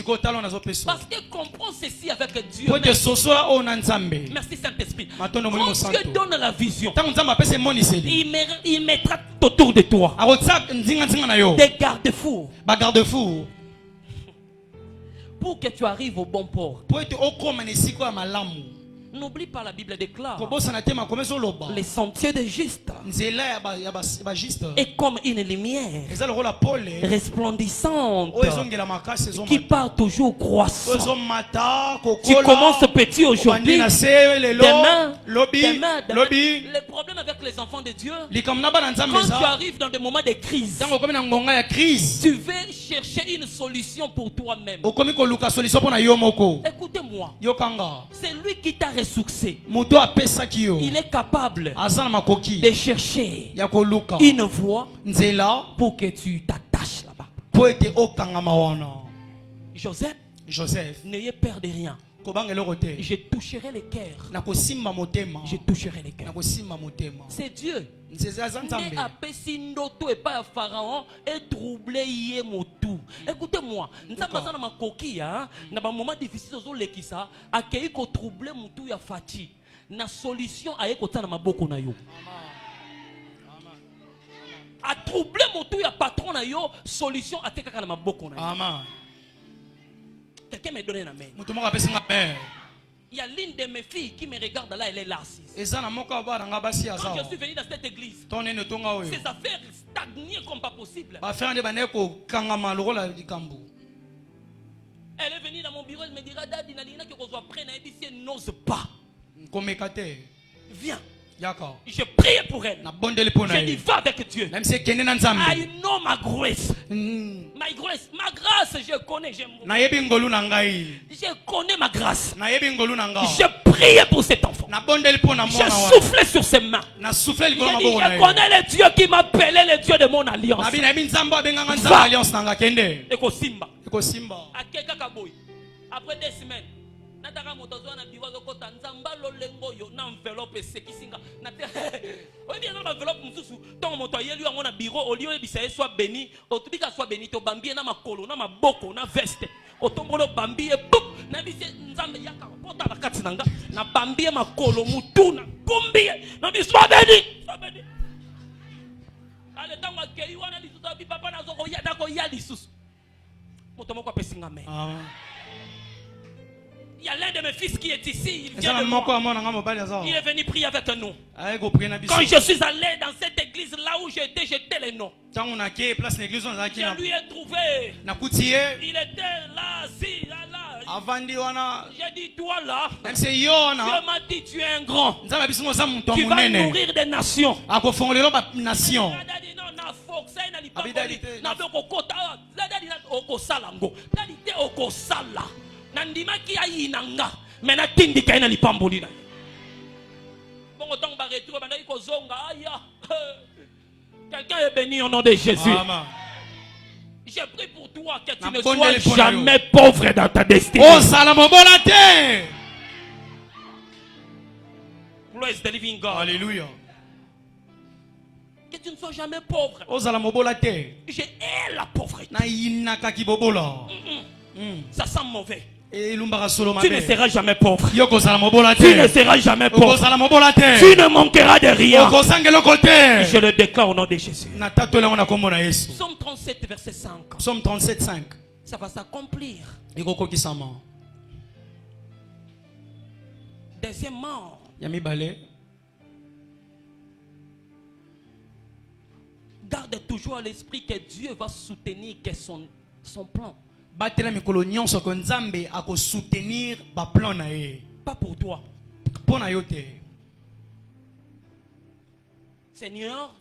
Speaker 3: que comprends ceci avec Dieu. Merci Saint-Esprit. Quand Dieu donne la vision, il mettra autour de toi des garde-fous. Pour que tu arrives au bon port. N'oublie pas, la Bible déclare les sentiers des justes est comme une lumière resplendissante qui part toujours croissant. Tu commences petit aujourd'hui, demain, le problème avec les enfants de Dieu, quand tu arrives dans des moments de crise, tu veux chercher une solution pour toi-même. Écoutez-moi, c'est lui qui t'a ressourcé. Il est capable de chercher une voie pour que tu t'attaches là-bas. Joseph, n'ayez peur de rien. Je toucherai les cœurs. Je toucherai les cœurs. C'est Dieu. Écoutez-moi, na solution a ekota na maboko na yo. A troubler motu ya patron na yo, solution a te kaka na maboko na yo. Amen. Quelqu'un me donne un amen. Il y a l'une de mes filles qui me regarde là, elle est là assise. Quand je suis venu dans cette église, ces affaires stagnaient comme pas possible. Elle est venue dans mon bureau, elle me dira Daddy, Nadina qui reçoit près, elle n'ose pas. Viens. Je prie pour elle. Je dis va avec Dieu. I know my grace. My grace. Ma grâce, je connais. Je connais ma grâce. Je prie pour cet enfant. Je souffle sur ses mains. Je connais le Dieu qui m'appelait, le Dieu de mon alliance. Après 2 semaines, nataka motozo na biwa lokota nzamba lolengo yo na enveloppe sekisinga na te o bien na enveloppe mususu ton moto yeli yango na bureau au lieu ebisa soit béni otubika soit béni to bambie na makolo na maboko na veste otombolo bambie poup na bise nzambe yaka pota la kati nanga na bambie makolo mutu na kombie na biso béni ale tanga kei wana lisusu bi papa na zoko ya dako ya lisusu moto moko apesinga me. Il y a l'un de mes fils qui est ici. Il vient de moi. Il est venu prier avec nous. Quand je suis allé dans cette église là où j'étais, j'étais les noms. Je lui ai trouvé. Il était là, assis, là. J'ai dit, toi là, Dieu m'a dit, tu es un grand. Tu vas nourrir des nations. Nandima ki ayi nanga mena tindi kaina lipamboli na bongo tong ba retour ba ndai ko zonga aya quelqu'un est béni au nom de Jésus. Amen. Je prie pour toi que tu ne sois jamais pauvre dans ta destinée. Oh salamobolate. Praise the living God. Alléluia. Que tu ne sois jamais pauvre. Oh salamobolate. Je hais la pauvreté. Na inaka kibobola. Ça sent mauvais. Tu ne seras jamais pauvre. Tu ne seras jamais pauvre. Tu ne manqueras de rien. Je le déclare au nom de Jésus. Psaume 37 verset 5.
Speaker 2: Psaume 37 5.
Speaker 3: Ça va s'accomplir. Deuxièmement, garde toujours à l'esprit que Dieu va soutenir que son plan.
Speaker 2: Batela mikolo nyonso ko nzambe ako soutenir ba plan na ye.
Speaker 3: Pas pour toi.
Speaker 2: Pona yote.
Speaker 3: Seigneur,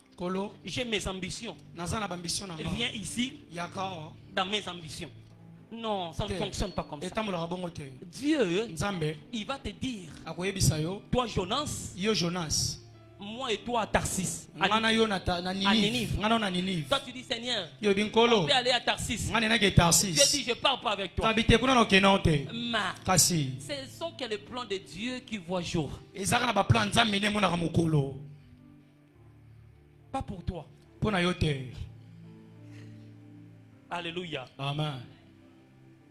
Speaker 3: j'ai mes ambitions. Viens ici. Dans mes ambitions. Non, ça ne fonctionne pas comme ça. Dieu, il va te dire. Toi Jonas. Moi et toi à Tarsis. À Ninive. Toi tu dis Seigneur, on peut aller à Tarsis. Je dis je pars pas avec toi. Mais ce sont que les plans de Dieu qui voient jour. Pas pour toi. Alléluia.
Speaker 2: Amen.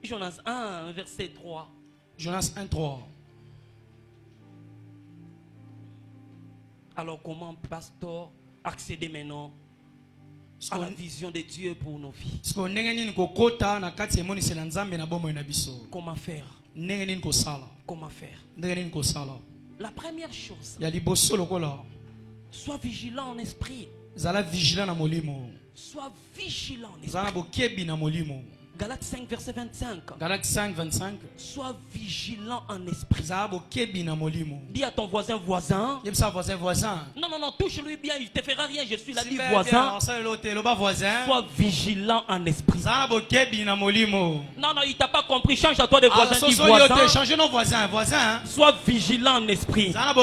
Speaker 3: Jonas 1, verset 3.
Speaker 2: Jonas 1, 3.
Speaker 3: Alors comment, pasteur, accéder maintenant à la vision de Dieu pour nos vies? Comment faire? Comment faire? La première chose, sois vigilant en esprit. Sois vigilant en esprit. Galates 5, verset 25.
Speaker 2: Galates 5, 25.
Speaker 3: Sois vigilant en esprit. Dis à ton voisin, voisin. Non, non, non, touche-lui bien, il ne te fera rien. Je suis là, dis voisin. Sois vigilant en esprit. Non, non, il t'a pas compris. Change à toi de voisin. Dis voisin. Sois vigilant en esprit. Non,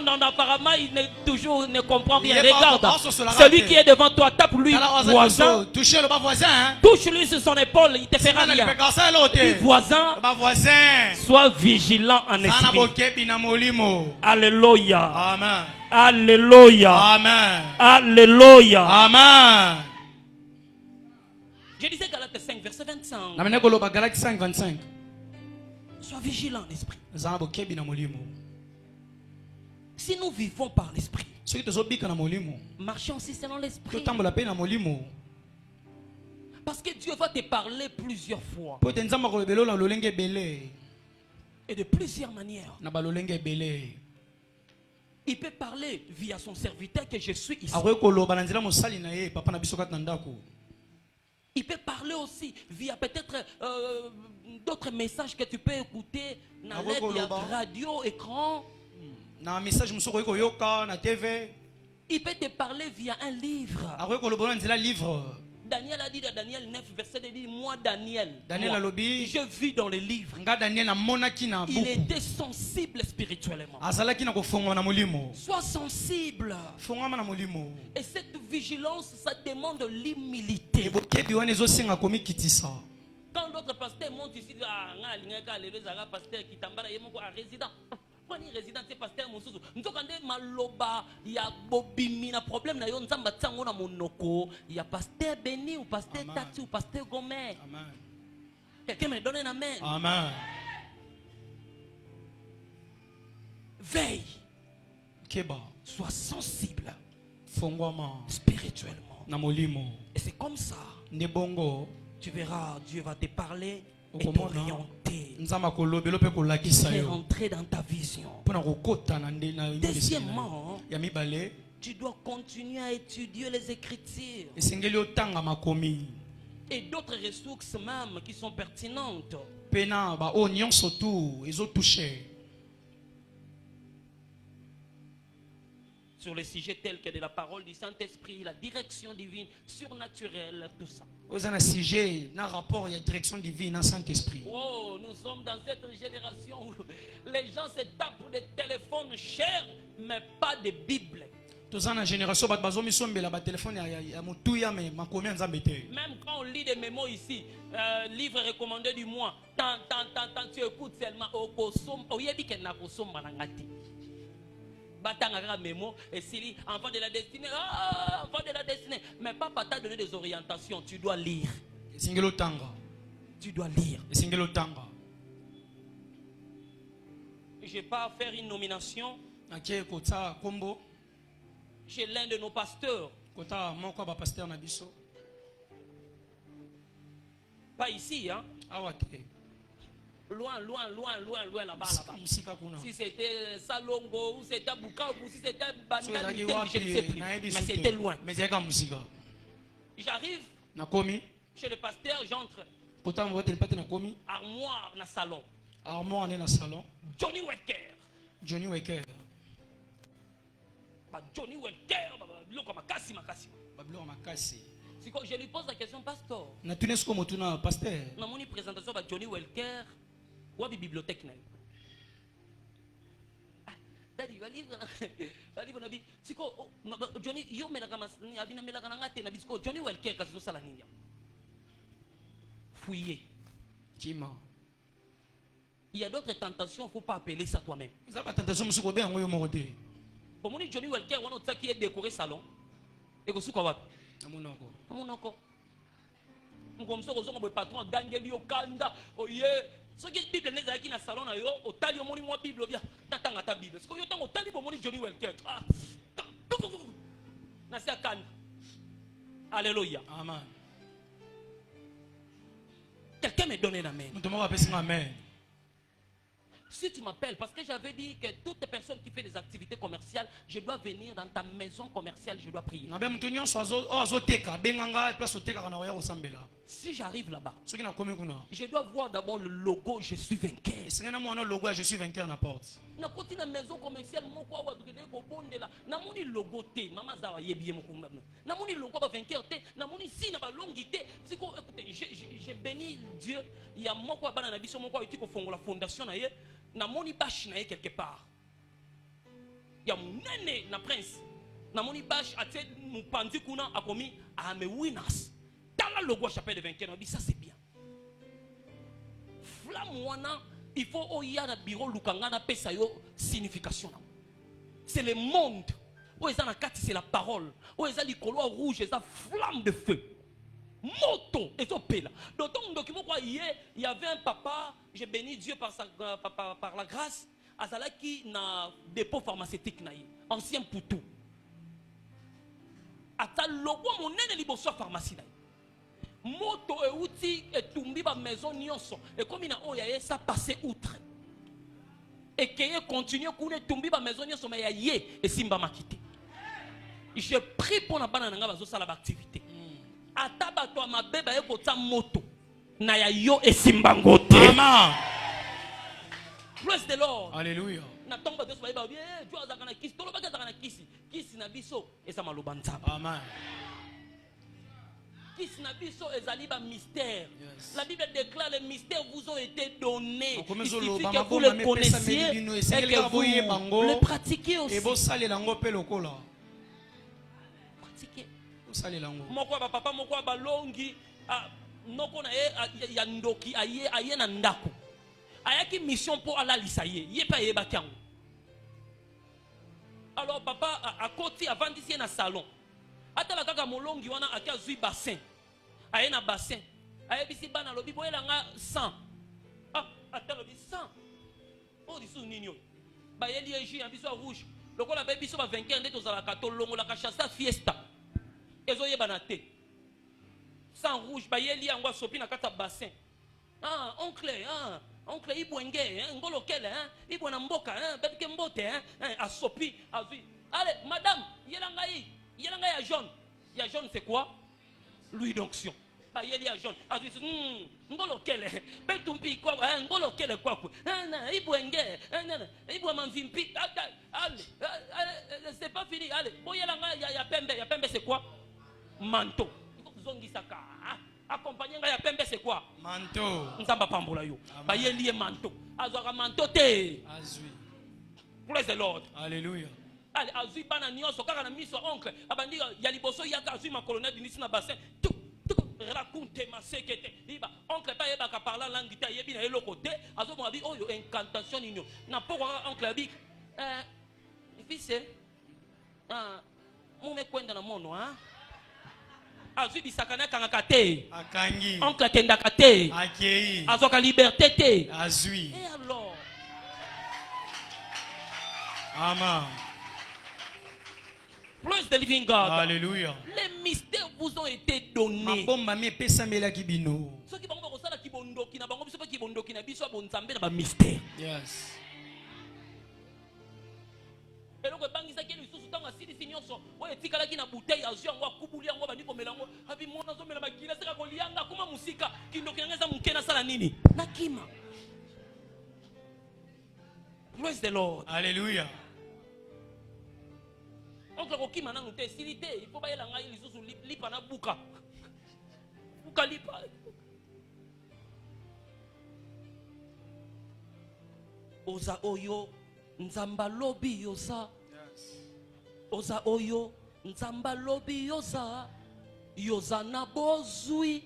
Speaker 3: non, non, apparemment, il ne comprend rien. Regarde, celui qui est devant toi, tape-lui, voisin. Touche-lui sur son épaule, il te fera rien. Dis voisin, sois vigilant en esprit. Alléluia.
Speaker 2: Amen.
Speaker 3: Alléluia.
Speaker 2: Amen.
Speaker 3: Alléluia.
Speaker 2: Amen.
Speaker 3: Je disais Galates 5, verset 25.
Speaker 2: Galates 5, 25.
Speaker 3: Sois vigilant en esprit. Si nous vivons par l'esprit, marchons aussi selon l'esprit. Parce que Dieu va te parler plusieurs fois. Et de plusieurs manières. Il peut parler via son serviteur que je suis ici. Il peut parler aussi via peut-être d'autres messages que tu peux écouter dans l'aide de radio, écran. Il peut te parler via un livre. Daniel a dit dans Daniel 9, verset 2, moi Daniel, je vis dans les livres. Il était sensible spirituellement. Sois sensible. Et cette vigilance, ça demande l'humilité. Quand l'autre pasteur monte ici, pasteur qui t'embara, il est résident. Quand il est résident, c'est pasteur Moussou. Nous avons maloba, il y a bobimi, na problème na yo nzamba tsango na monoko, il y a pasteur Béni ou pasteur Tati ou pasteur Gomé. Amen. Quelqu'un me donne un amen.
Speaker 2: Amen.
Speaker 3: Veille.
Speaker 2: Keba.
Speaker 3: Sois sensible.
Speaker 2: Fongwama.
Speaker 3: Spirituellement.
Speaker 2: Namolimo.
Speaker 3: Et c'est comme ça.
Speaker 2: Nebongo.
Speaker 3: Tu verras, Dieu va te parler et t'orienter.
Speaker 2: Et
Speaker 3: rentrer dans ta vision. Deuxièmement, tu dois continuer à étudier les Écritures. Et d'autres ressources même qui sont pertinentes. Sur les sujets tels que de la parole du Saint-Esprit, la direction divine, surnaturelle, tout ça.
Speaker 2: Vous avez un sujet, un rapport, il y a direction divine, un Saint-Esprit.
Speaker 3: Oh, nous sommes dans cette génération où les gens se tapent des téléphones chers, mais pas de Bible.
Speaker 2: Même
Speaker 3: quand on lit des mémos ici, livre recommandé du mois, tant, tu écoutes seulement au somme, au yebi qu'elle n'a pas somme manangati. Batanga mémo et Sili, enfant de la destinée, enfant de la destinée. Mais papa t'a donné des orientations, tu dois lire. Tu dois lire. Je n'ai pas à faire une nomination. Chez l'un de nos pasteurs. Pas ici, hein? Loin là-bas. Si c'était Salongo, ou c'était Bukavu, ou si c'était Banda, je ne sais plus. Mais c'était loin. J'arrive chez le pasteur, j'entre. Armoire dans le salon. Johnny Wecker.
Speaker 2: Johnny Wecker,
Speaker 3: je lui pose la question, pasteur. Dans mon présentation de Johnny Wecker, ou à la bibliothèque. Johnny Wecker, fouiller. Il y a d'autres tentations, il ne faut pas appeler ça toi-même. Bomoni Johnny Welker wana otaki e décorer salon. Et ko suka wapi? Amunoko. Amunoko. Ngomso ko zongo boy patron gangeli okanda oye. Soki Bible nezaki na salon na yo otali omoni mo Bible bia. Tatanga ta Bible. Siko yo tango otali bomoni Johnny Welker. Ah. Na sia kan. Alléluia.
Speaker 1: Amen.
Speaker 3: Quelqu'un me donne un amen.
Speaker 1: Amen.
Speaker 3: Si tu m'appelles, parce que j'avais dit que toute personne qui fait des activités commerciales, je dois venir dans ta maison commerciale, je dois prier. Si j'arrive là-bas, je dois voir d'abord le logo, je suis vainqueur.
Speaker 1: Je suis vainqueur na porte.
Speaker 3: Na koti na maison commerciale moko wa drede ko bondela na moni logo te mama za wa yebiye moko ngam na moni logo ba vainqueur te na moni si na ba longité siko écoutez j'ai béni Dieu il y a moko bana na biso moko uti ko fongola fondation na ye na moni bâche na ye quelque part il y a munene na prince na moni bâche atie mupanzi kuna akomi ame winners dans la logo chapelle de vainqueur na bi ça c'est bien flamme wana. Il faut oya na bureau lukanga na pesa yo signification. C'est le monde. Où est na kati c'est la parole. Où est likolo rouge et ça flamme de feu. Moto et ça pela. Dans ton document quoi hier, il y avait un papa, j'ai béni Dieu par la grâce, azalaki na dépôt pharmaceutique na ye, ancien poutou. Ata logo monene liboso pharmacie na ye. Moto et outil et tumbi ba maison nyonso et comme ina oya ça passer outre et que continue kune tumbi ba maison nyonso mais ya ye et simba makité je prie pour na bana nga bazo sala ba activité ata bato ma beba e ko ta moto na ya yo et simba ngote amen praise the Lord
Speaker 1: alléluia
Speaker 3: na tomba de so ba bien Dieu azaka na kisi tolo ba azaka na kisi na biso et ça maloba nzamba
Speaker 1: amen.
Speaker 3: Mystère. Yes. La Bible déclare les mystères vous ont été donnés. Il suffit que vous les connaissiez et que vous les pratiquiez aussi. Pratiquez. Moko ba papa moko ba longi noko na ya ndoki aye na ndako. Ayaki mission pour ala lisaye. Ye pa yeba kyango. Alors papa a koti avant d'ici na salon. Atala kaka molongi wana akia zui bassin. Aye na bassin. Aye bisi bana lobi boyela nga 100. Ah, atala lobi 100. Oh disu nini yo. Ba yeli eji en biso rouge. Lokola ba biso ba vainqueur ndeto za la katolongo la kachasa fiesta. Ezo yeba na te. 100 rouge ba yeli angwa sopi na kata bassin. Ah, oncle ibwenge, ngolo kele, ibwa na mboka, betike mbote, asopi, azui. Allez, madame, yelanga yi. Il y a un jaune. Il y a jaune, c'est quoi? L'huile d'onction. Il y a jaune. Ngolo kele. Betumpi quoi? Ngolo kele quoi? Ibwenge. Ibwamamvimpi. Allez. C'est pas fini. Allez. Il y a pembe. Il y a pembe, c'est quoi? Manteau. Zongi saka. Accompagné il y a pembe, c'est quoi?
Speaker 1: Manteau.
Speaker 3: Nzamba pambola yo. Il y a lié manteau. Azora manteau te.
Speaker 1: Azui.
Speaker 3: Praise the Lord.
Speaker 1: Alléluia.
Speaker 3: Allez, azui bana nyonso kaka na miso oncle abandi ya liboso yaka azui ma colonel dinisi na bassin tout raconte ma sekete liba oncle pa yeba ka parler langue ta yebi na eloko te azo mo abi oyo incantation ninyo na poko oncle abi fils mo me kwenda na mono azui bisakana kanga kate
Speaker 1: akangi
Speaker 3: oncle kenda kate
Speaker 1: akei
Speaker 3: azoka liberté te
Speaker 1: azui
Speaker 3: et alors
Speaker 1: amen.
Speaker 3: Praise the living God.
Speaker 1: Alléluia.
Speaker 3: Les mystères vous ont été donnés. Ceux qui vont ça qui bondoki na bango biso pa ki bondoki na biso bonzambe na ba mystère.
Speaker 1: Yes.
Speaker 3: Eloko bangisa ke lisusu tanga sili sinyonso o etikala ki na bouteille azu yango akubuli yango bandi komelango abi mona zo mela makila seka kolianga kuma musika kindoki ngeza mukena sala nini? Nakima. Praise the Lord.
Speaker 1: Alléluia.
Speaker 3: Oncle kokima nanu te silite il faut bayela ngai lisusu lipa na buka buka lipa oza oyo nzamba lobi yoza oza oyo nzamba lobi yoza yoza na bozui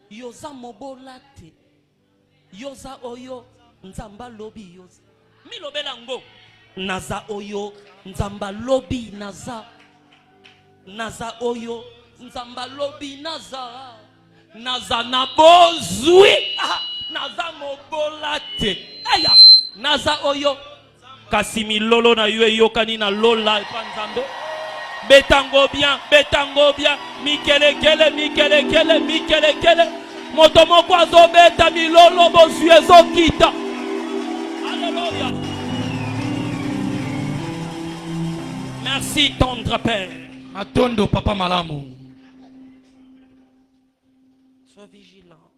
Speaker 3: yoza mobolate yoza oyo nzamba lobi yoza milobela ngo Naza oyo nzamba lobi naza. Naza oyo nzamba lobi naza. Naza nabozwi. Naza mobolate. Aya. Naza oyo. Kasimi lolo na yue yokani na lola epanzambe. Betango bien. Mikele kele. Motomoko azobeta milolo bozwi ezokita. Alléluia. Merci tendre Père.
Speaker 1: Matondo papa malamu.
Speaker 3: Sois vigilant.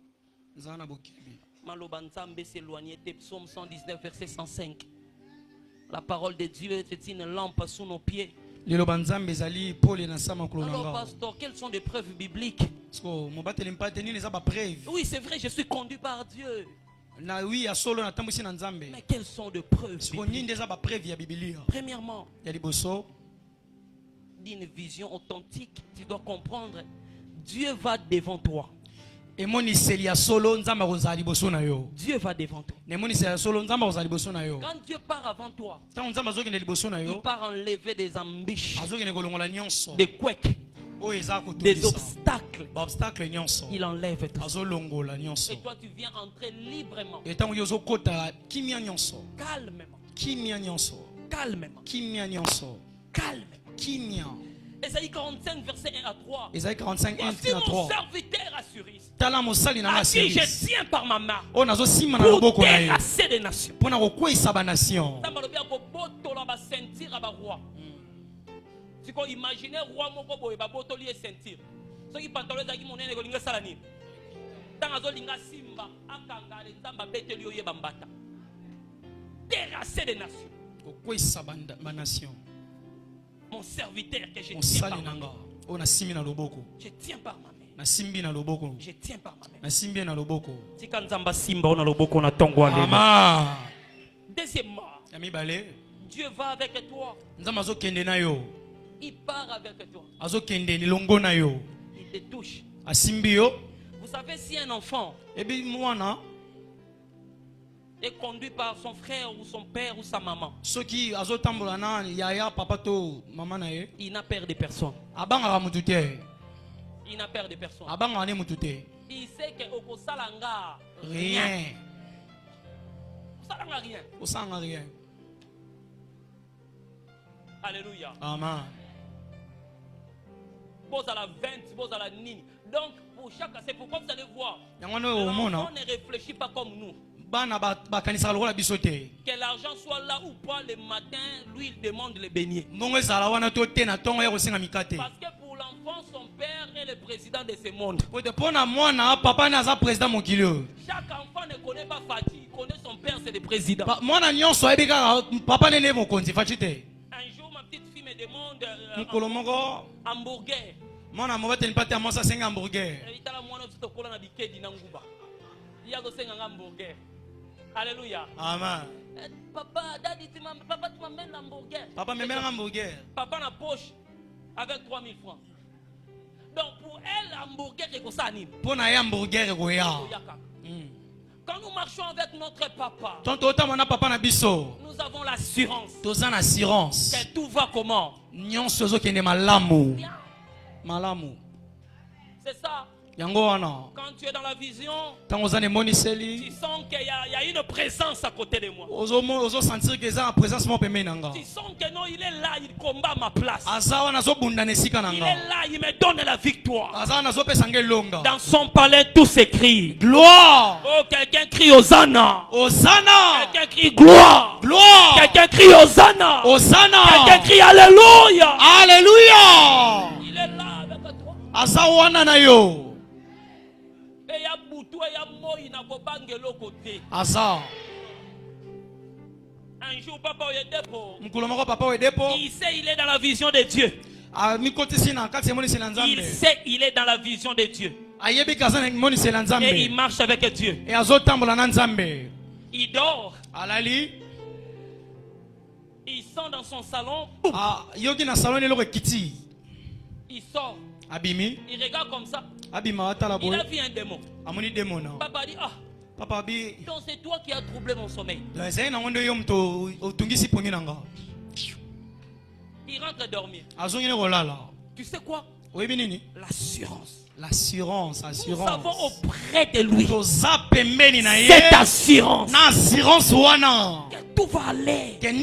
Speaker 3: Maloba Nzambe s'éloigner des psaumes 119 verset 105. La parole de Dieu est une lampe sous nos pieds. Alors pasteur, quelles sont les preuves bibliques? Oui, c'est vrai, je suis conduit par Dieu. Mais quelles sont les preuves bibliques? Premièrement, d'une vision authentique, tu dois comprendre, Dieu va devant toi. Dieu va devant toi. Quand Dieu part avant toi, il part enlever des embûches, des couecs, des obstacles. Il enlève tout. Et toi tu viens entrer librement. Calmement. Ésaïe 45 verset 1 à 3.
Speaker 1: Ésaïe 45 1 à 3.
Speaker 3: Mon serviteur assuriste, à qui je tiens par ma main pour terrasser des nations. Si vous imaginez roi moko boye ba botoli sentir. Ce qui pantalon ezaki monene ko linga sala nini. Tanga zo linga simba akanga le nzamba beteli oyeba mbata. Terrasser des nations. Mon serviteur que je tiens par ma main. Je tiens par ma main. Je tiens par ma main. Tika nzamba simba ona loboko na tongo alema. Deuxièmement, Dieu va avec toi. Il part avec toi. Il te touche. Vous savez, si un enfant est conduit par son frère ou son père ou sa maman, il n'a peur de personne. Il n'a peur de personne. Il sait que au salanga rien. Salanga rien. Alléluia.
Speaker 1: Amen.
Speaker 3: Pose à la 20, pose à la nini. Donc, pour chaque, c'est pourquoi vous allez voir. L'enfant ne réfléchit pas comme nous. Que l'argent soit là ou pas le matin, lui il demande les beignets. Parce que pour l'enfant, son père est le président de ce monde. Chaque enfant ne connaît pas Fati, il connaît son père, c'est le président. Un jour, ma petite fille me demande hamburger. Alléluia.
Speaker 1: Amen.
Speaker 3: Papa, daddy, tu m'amènes l'hamburger.
Speaker 1: Papa m'amène l'hamburger.
Speaker 3: Papa na poche avec 3000 francs. Donc pour elle, l'hamburger est comme ça.
Speaker 1: Pour un hamburger,
Speaker 3: quand nous marchons avec notre papa,
Speaker 1: nous
Speaker 3: avons l'assurance
Speaker 1: que
Speaker 3: tout va comment? C'est ça. Quand tu es dans la vision, tu sens qu'il y a une présence à côté de moi. Tu sens que non, il est là, il combat à ma place. Il est là, il me donne la victoire. Dans son palais, tout s'écrit
Speaker 1: gloire.
Speaker 3: Oh, quelqu'un crie Hosanna.
Speaker 1: Hosanna.
Speaker 3: Quelqu'un crie gloire.
Speaker 1: Gloire.
Speaker 3: Quelqu'un crie Hosanna.
Speaker 1: Hosanna.
Speaker 3: Quelqu'un crie Alléluia.
Speaker 1: Alléluia.
Speaker 3: Il est là avec toi.
Speaker 1: Azawana na yo. Asa.
Speaker 3: Un jour, papa est dépôt.
Speaker 1: Il
Speaker 3: sait, il est dans la vision de Dieu. Il sait, il est dans la vision de Dieu. Et il marche avec Dieu. Il dort. Il sort dans son salon. Il sort. Il regarde comme ça. Il a vu un démon. Papa dit,
Speaker 2: Papa bi.
Speaker 3: Donc c'est toi qui as troublé mon sommeil. Il rentre dormir. Tu sais quoi? L'assurance.
Speaker 2: L'assurance,
Speaker 3: Nous avons auprès de lui
Speaker 2: cette
Speaker 3: assurance. Que tout va aller très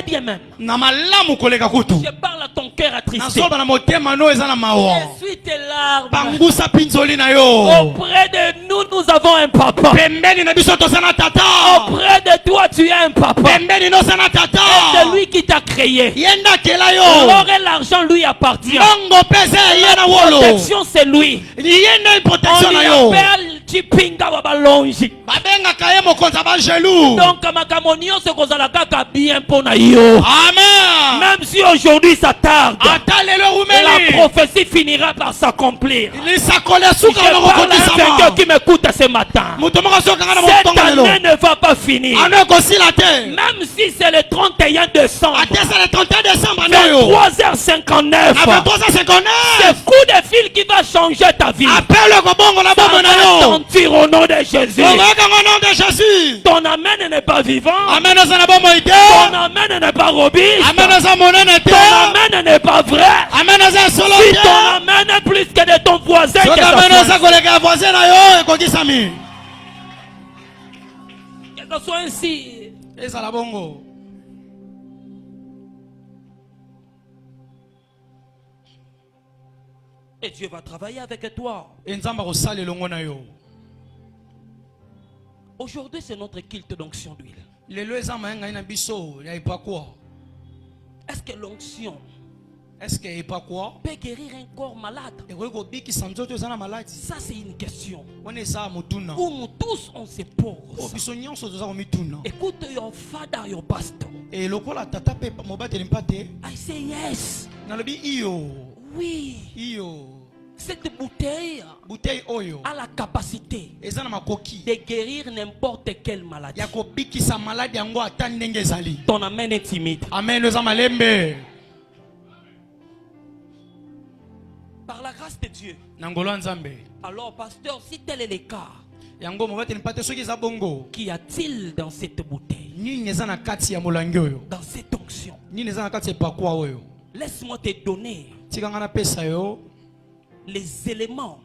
Speaker 3: bien même. Je parle à ton cœur attristé. Essuie tes larmes. Auprès de nous, nous avons un papa. Auprès de toi, tu es un papa. Et c'est lui qui t'a créé. L'or et l'argent lui appartient. La protection, c'est lui. On lui appelle Chipinga Babalonji. Donc, Makamonio se kozala kaka bien pour yo.
Speaker 2: Amen.
Speaker 3: Même si aujourd'hui ça tarde, la prophétie finira par s'accomplir. Je parle à quelqu'un qui m'écoute ce matin. Cette année ne va pas finir. Même si c'est le 31 décembre. C'est 3h59. C'est coup de fil qui va changer ta vie. Ça va sentir au nom de Jésus. Ton amen n'est pas vivant. Ton amen n'est pas robuste. Ton amen n'est pas vrai. Si ton amen est plus que de ton voisin, que ce soit ainsi. Et Dieu va travailler avec toi. Aujourd'hui, c'est notre culte d'onction d'huile. Est-ce que l'onction peut guérir un corps malade? Ça, c'est une question où nous tous on se pose. Écoute, your father, your pastor. I say yes. Oui. Cette bouteille a la capacité de guérir n'importe quelle maladie. Ton amen est timide. Par la grâce de Dieu. Alors, pasteur, si tel est le cas, qu'y a-t-il dans cette bouteille? Dans cette onction? Laisse-moi te donner les éléments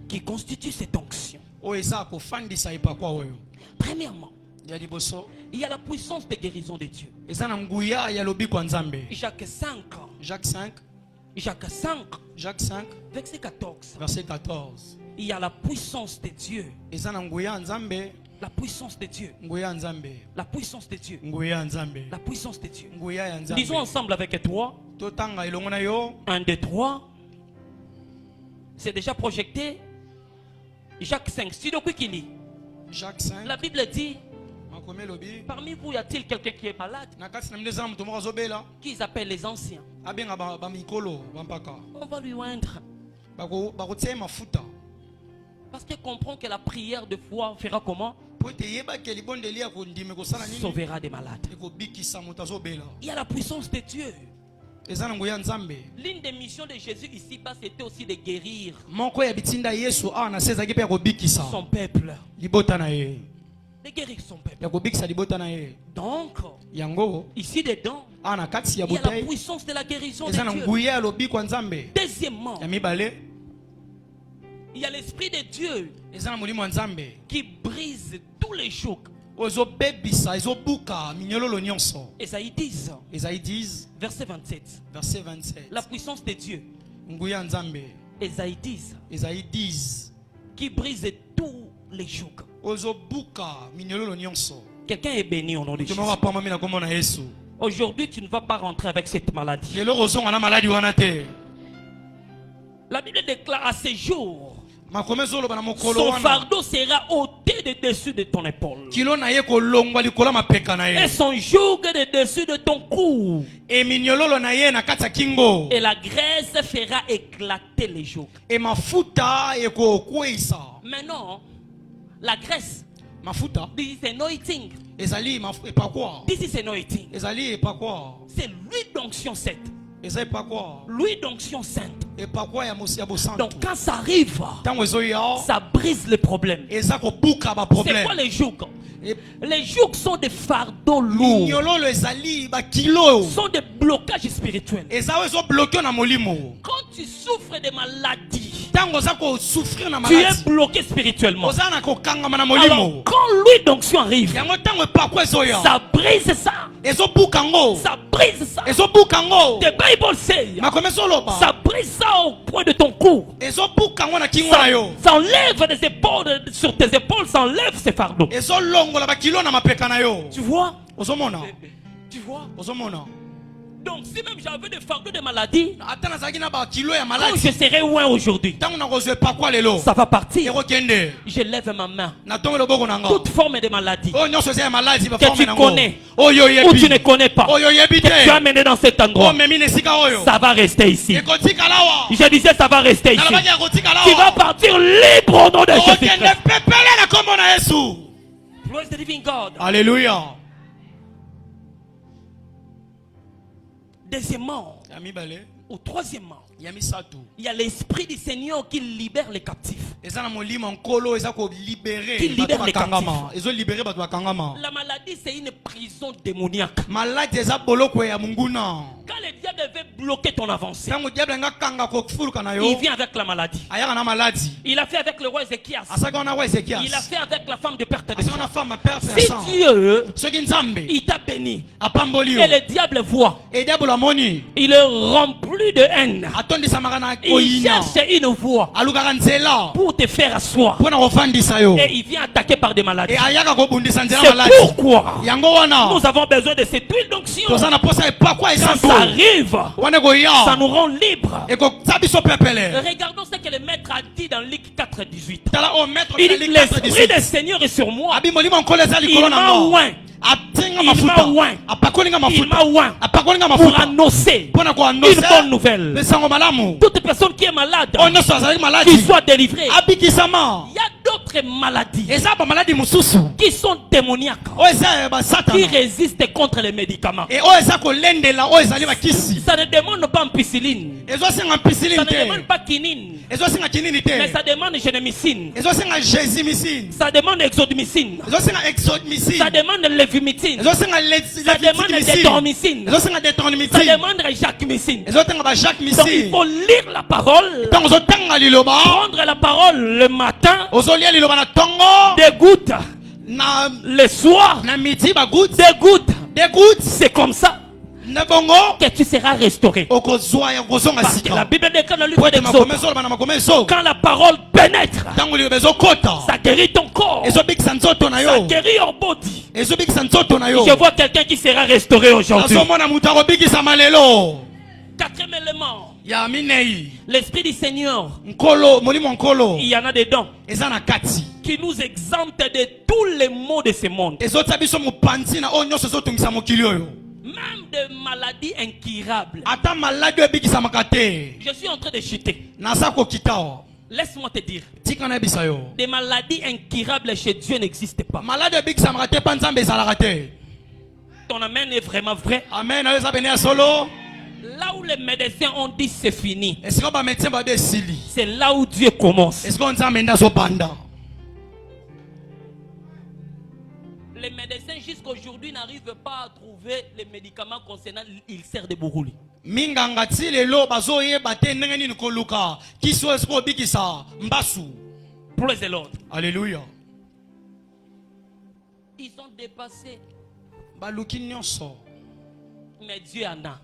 Speaker 3: qui constituent cette onction. Premièrement, il y a la puissance de guérison de Dieu. Jacques 5. Jacques 5. Verset 14. Il y a la puissance de Dieu. La puissance de Dieu. La puissance de Dieu. La puissance de Dieu. Disons ensemble avec toi. 1, 2, 3. C'est déjà projeté. Jacques 5.
Speaker 2: Jacques 5.
Speaker 3: La Bible dit: parmi vous, y a-t-il quelqu'un qui est malade? Qu'ils appellent les anciens. On va lui oindre. Parce qu'il comprend que la prière de foi fera comment? Sauvera des malades. Il y a la puissance de Dieu. L'une des missions de Jésus ici-bas, c'était aussi de guérir son peuple. De guérir son peuple. Donc, ici dedans, il y a la puissance de la guérison de Dieu. Deuxièmement, il y a l'esprit de Dieu qui brise tous les chocs. Ésaïe 10, verset 27. La puissance de Dieu. Ésaïe 10, qui brise tous les chocs. Quelqu'un est béni au nom de Jésus. Aujourd'hui, tu ne vas pas rentrer avec cette maladie. La Bible déclare à ce jour: son fardeau sera ôté de dessus de ton épaule, et son joug de dessus de ton cou, et la graisse fera éclater les jougs. Maintenant, la graisse, this is anointing. This is anointing. C'est l'huile d'onction sainte. L'huile d'onction sainte. Donc quand ça arrive, ça brise les problèmes. C'est quoi les jougs? Les jougs sont des fardeaux lourds. Sont des blocages spirituels. Quand tu souffres de maladies, tu es bloqué spirituellement. Alors quand lui d'onction arrive, ça brise ça. Ça brise ça. The Bible say, ça brise ça au point de ton cou. Ça enlève des épaules sur tes épaules, ça enlève ces fardeaux. Tu vois? Tu vois? Donc si même j'avais des fardeaux de maladie, quand je serai loin aujourd'hui, ça va partir. Je lève ma main. Toute forme de maladie que tu connais ou tu ne connais pas, que tu as mené dans cet endroit, ça va rester ici. Je disais ça va rester ici. Tu vas partir libre au nom de Jésus-Christ. Praise the living God.
Speaker 2: Alléluia.
Speaker 3: Deuxièmement, ou troisièmement, il y a l'esprit du Seigneur qui libère les captifs. Qui libère les captifs. La maladie, c'est une prison démoniaque. Quand le diable veut bloquer ton avancée, il vient avec la maladie. Il a fait avec le roi Ézéchias. Il a fait avec la femme de Père Téléphone. Si Dieu, il t'a béni, et le diable voit, il est rempli de haine. Il cherche une voie pour te faire asseoir. Et il vient attaquer par des maladies. C'est pourquoi nous avons besoin de cette huile d'onction. Quand ça arrive, ça nous rend libres. Regardons ce que le maître a dit dans Luc 4:18. Il dit, l'esprit du Seigneur est sur moi. Il m'a oint. Il m'a oint pour annoncer une bonne nouvelle. Toute personne qui est malade, qui soit délivrée. Il y a d'autres maladies qui sont démoniaques, qui résistent contre les médicaments. Ça ne demande pas ampicilline, ça ne demande pas quinine, mais ça demande génémicine, ça demande exodmicine, ça demande lévimicine, ça demande détormicine, ça demande jacmicine. Donc il faut lire la parole, prendre la parole le matin, des gouttes le soir, des gouttes. C'est comme ça que tu seras restauré. Parce que la Bible déclare dans le livre d'Exode, quand la parole pénètre, ça guérit ton corps, ça guérit ton body. Je vois quelqu'un qui sera restauré aujourd'hui. Quatrième élément, l'esprit du Seigneur, il y en a dedans qui nous exempte de tous les maux de ce monde, même de maladies incurables. Je suis en train de chuter. Laisse-moi te dire, des maladies incurables chez Dieu n'existent pas. Ton amen est vraiment vrai.
Speaker 2: Amen.
Speaker 3: Là où les médecins ont dit c'est fini, c'est là où Dieu commence. Les médecins jusqu'aujourd'hui n'arrivent pas à trouver les médicaments concernant l'ulcère de Buruli. Praise the Lord.
Speaker 2: Alléluia.
Speaker 3: Ils ont dépassé. Mais Dieu en a.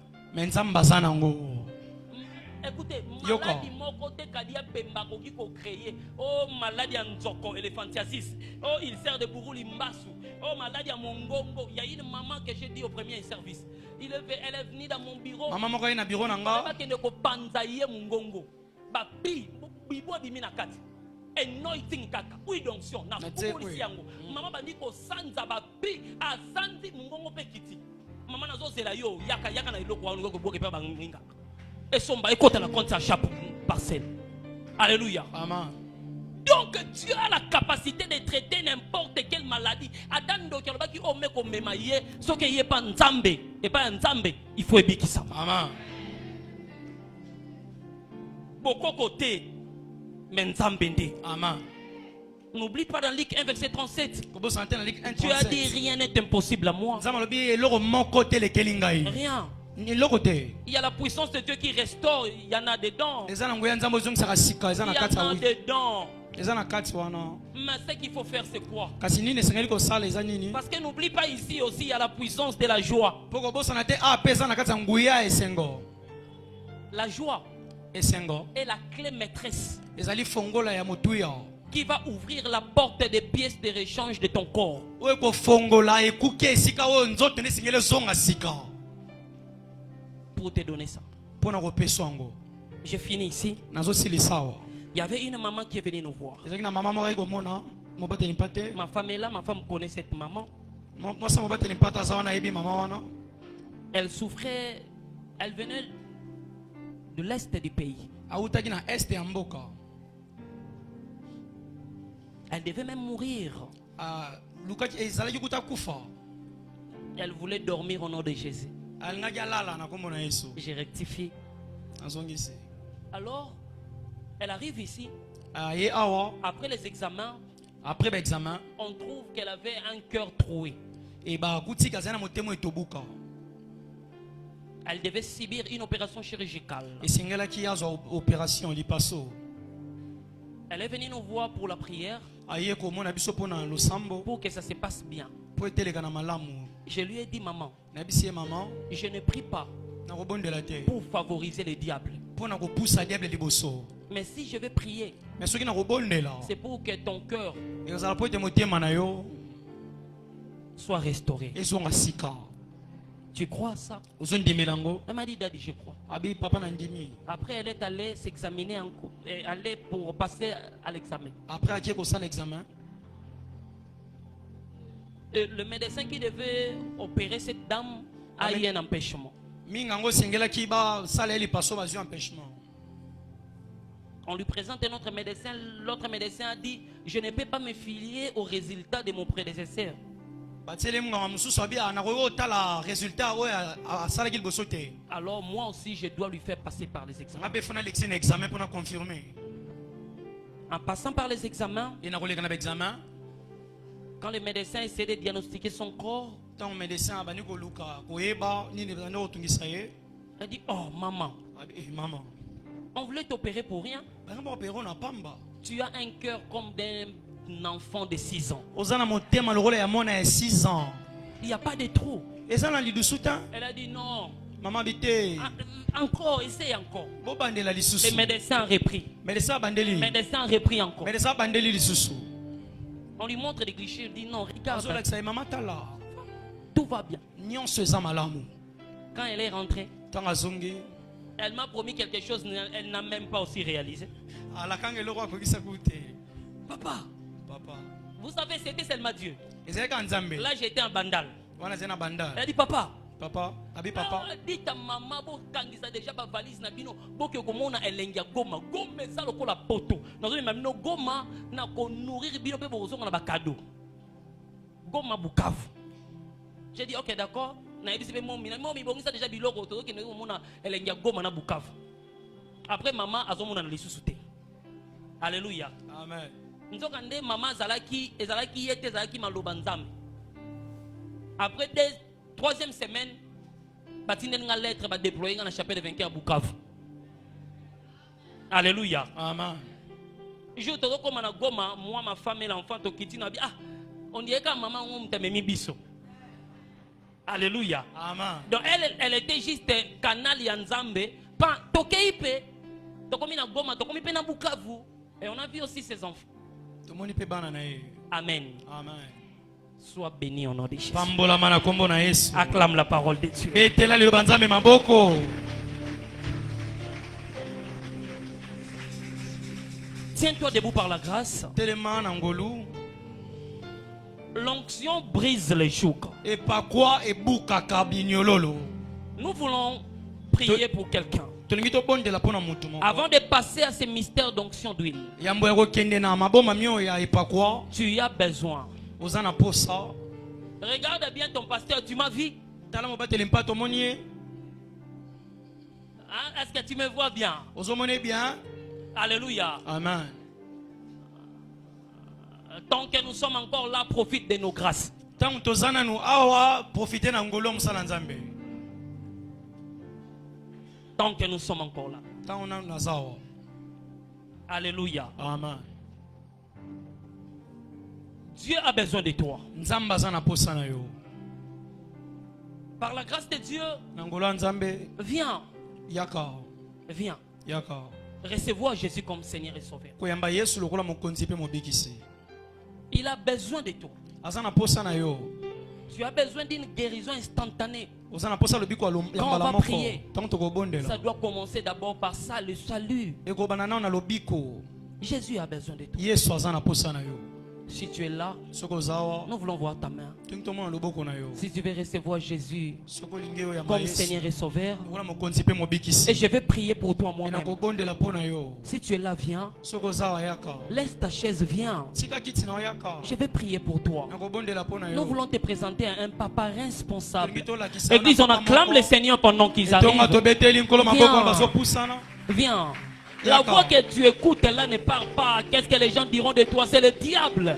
Speaker 3: Écoutez, maladie mokote kadia pembako qui ko créer. Oh maladie nzoko éléphantiasis. Oh il sert de Buruli mbasu. Oh maladie à mongongo. Il y a une maman que j'ai dit au premier service. Elle est venue dans mon bureau.
Speaker 2: Maman moko na bureau nanga.
Speaker 3: Ba kende ko panzaye mongongo. Ba pi bibo di minakati. Anointing kaka. Oui donc sion na Buruli yango. Maman bandi ko sanza ba pi a sanzi mongongo pe kiti. Maman nazo zela yo yaka na iloko wa ngoko boke pa banginga. Et son bail côté la compte sa chapeau parcelle. Alléluia.
Speaker 2: Amen.
Speaker 3: Donc Dieu a la capacité de traiter n'importe quelle maladie. Adam donc il va qui ome comme memaye, ce que y est pas nzambe et pas nzambe, il faut ébiki ça.
Speaker 2: Amen.
Speaker 3: Beaucoup côté. Menzambende.
Speaker 1: Amen.
Speaker 3: N'oublie pas dans Luc 1 verset 37.
Speaker 1: Tu
Speaker 3: as dit rien n'est impossible à moi. Rien. Il y a la puissance de Dieu qui restaure. Il y en a dedans. Il y en a dedans. Mais ce qu'il faut faire c'est quoi? Parce que n'oublie pas ici aussi il y a la puissance de la joie. La joie est la clé maîtresse qui va ouvrir la porte des pièces de rechange de ton corps. Pour te donner ça. Je finis ici. Il y avait une maman qui est venue nous voir. Ma femme est là, ma femme connaît cette maman. Elle souffrait, elle venait de l'est du pays. Elle devait même mourir. Elle voulait dormir au nom de Jésus. J'ai rectifié. Alors, elle arrive ici. Après les examens, on trouve qu'elle avait un cœur troué. Elle devait subir une opération chirurgicale. Elle est venue nous voir pour la prière. Pour que ça se passe bien. Je lui ai dit, maman, je ne prie pas pour favoriser le diable. Mais si je vais prier, c'est pour que ton cœur soit restauré. Tu crois à ça? Elle m'a dit, Daddy, je crois. Après, elle est allée s'examiner, aller pour passer à l'examen. Le médecin qui devait opérer cette dame a eu un empêchement. On lui présente notre médecin. L'autre médecin a dit, je ne peux pas me fier aux résultats de mon prédécesseur. Alors moi aussi je dois lui faire passer par les examens. En passant par les examens, quand le médecin essaie de diagnostiquer son corps, elle dit, oh maman, on voulait t'opérer pour rien. Tu as un cœur comme d'un enfant de 6 ans. Il n'y a pas de trou. Elle a dit non. Encore, essaye encore. Le médecin a repris. Le médecin a repris encore. On lui montre les clichés. Il dit non, regarde. Tout va bien. Quand elle est rentrée, elle m'a promis quelque chose. Elle n'a même pas aussi réalisé. Papa. Vous savez, c'était seulement Dieu. Là, j'étais en bandal. Elle a dit, papa. Dit ta maman, quand ça déjà ma valise na bino, boke komona elengia goma, goma ça loko la poto. Nazo même no goma na ko nourrir bino pe bozo na ba cadeau. Goma Bukavu. J'ai dit OK d'accord, na ebi se mon bongisa déjà biloko to ke no mona elengia goma na Bukavu. Après maman azomona na lisusu te. Alléluia.
Speaker 1: Amen.
Speaker 3: Nzokande maman ezalaki yete ezalaki maloba nzambe. Après 3e semaine, batine nga lettre ba déployer dans la chapelle de vainqueur Bukavu. Alléluia.
Speaker 1: Amen.
Speaker 3: Je te recommande na Goma, moi ma femme et l'enfant to kiti na bi on dirait que maman on t'aimait biso. Alléluia.
Speaker 1: Amen.
Speaker 3: Donc elle était juste canal ya Nzambe, pas tokeipe. Tokomi na Goma, tokomi pe na Bukavu et on a vu aussi ses enfants. Amen.
Speaker 1: Amen.
Speaker 3: Sois béni au nom de Jésus.
Speaker 1: Acclame
Speaker 3: la parole de Dieu. Tiens-toi debout par la grâce. L'onction brise les jougs. Nous voulons prier pour quelqu'un. Avant de passer à ces mystères d'onction d'huile, tu as besoin. Regarde bien ton pasteur, tu m'as vu. Est-ce que tu me vois bien?
Speaker 2: bien?
Speaker 3: Alléluia.
Speaker 2: Amen.
Speaker 3: Tant que nous sommes encore là, profite de nos grâces.
Speaker 2: Tant que nous awa profiter na ngolo musala nzambe.
Speaker 3: Tant que nous sommes encore là.
Speaker 2: Tant on a nazawa.
Speaker 3: Alléluia.
Speaker 2: Amen.
Speaker 3: Dieu a besoin de toi.
Speaker 2: Nzamba zana posa na yo.
Speaker 3: Par la grâce de Dieu,
Speaker 2: ngolo nzambe.
Speaker 3: Viens.
Speaker 2: Yaka.
Speaker 3: Viens.
Speaker 2: Yaka.
Speaker 3: Recevoir Jésus comme Seigneur et Sauveur.
Speaker 2: Koyamba Yesu lokola mokonzi pe mobikisi.
Speaker 3: Il a besoin de toi.
Speaker 2: Azana posa na yo.
Speaker 3: Tu as besoin d'une guérison instantanée.
Speaker 2: Ozana posa lobiko
Speaker 3: quand on va prier,
Speaker 2: ça
Speaker 3: doit commencer d'abord par ça, le salut. Jésus a besoin de toi.
Speaker 2: Yesu azana posa na yo.
Speaker 3: Si tu es là, nous voulons voir ta main. Si tu veux recevoir Jésus comme Seigneur et Sauveur, et je vais prier pour toi moi-même. Si tu es là, viens. Laisse ta chaise, viens. Je vais prier pour toi. Nous voulons te présenter à un papa responsable. Église, on acclame le Seigneur pendant qu'ils arrivent. Viens. La voix que tu écoutes là ne parle pas. Qu'est-ce que les gens diront de toi? C'est le diable.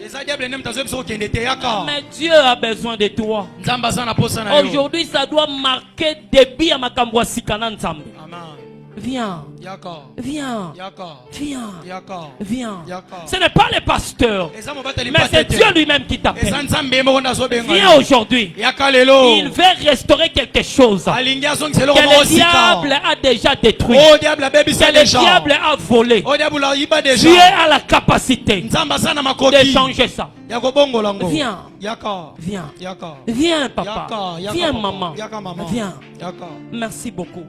Speaker 3: Mais Dieu a besoin de toi. Aujourd'hui, ça doit marquer débit à Makambwa Sikana Nzambe. Viens. Viens. Viens. Viens. Ce n'est pas le pasteur, mais c'est Dieu lui-même qui t'appelle. Viens aujourd'hui. Il veut restaurer quelque chose que le diable a déjà détruit, que le diable a volé. Dieu a la capacité de changer ça. Viens. Viens. Viens, papa. Viens, maman. Viens. Merci beaucoup.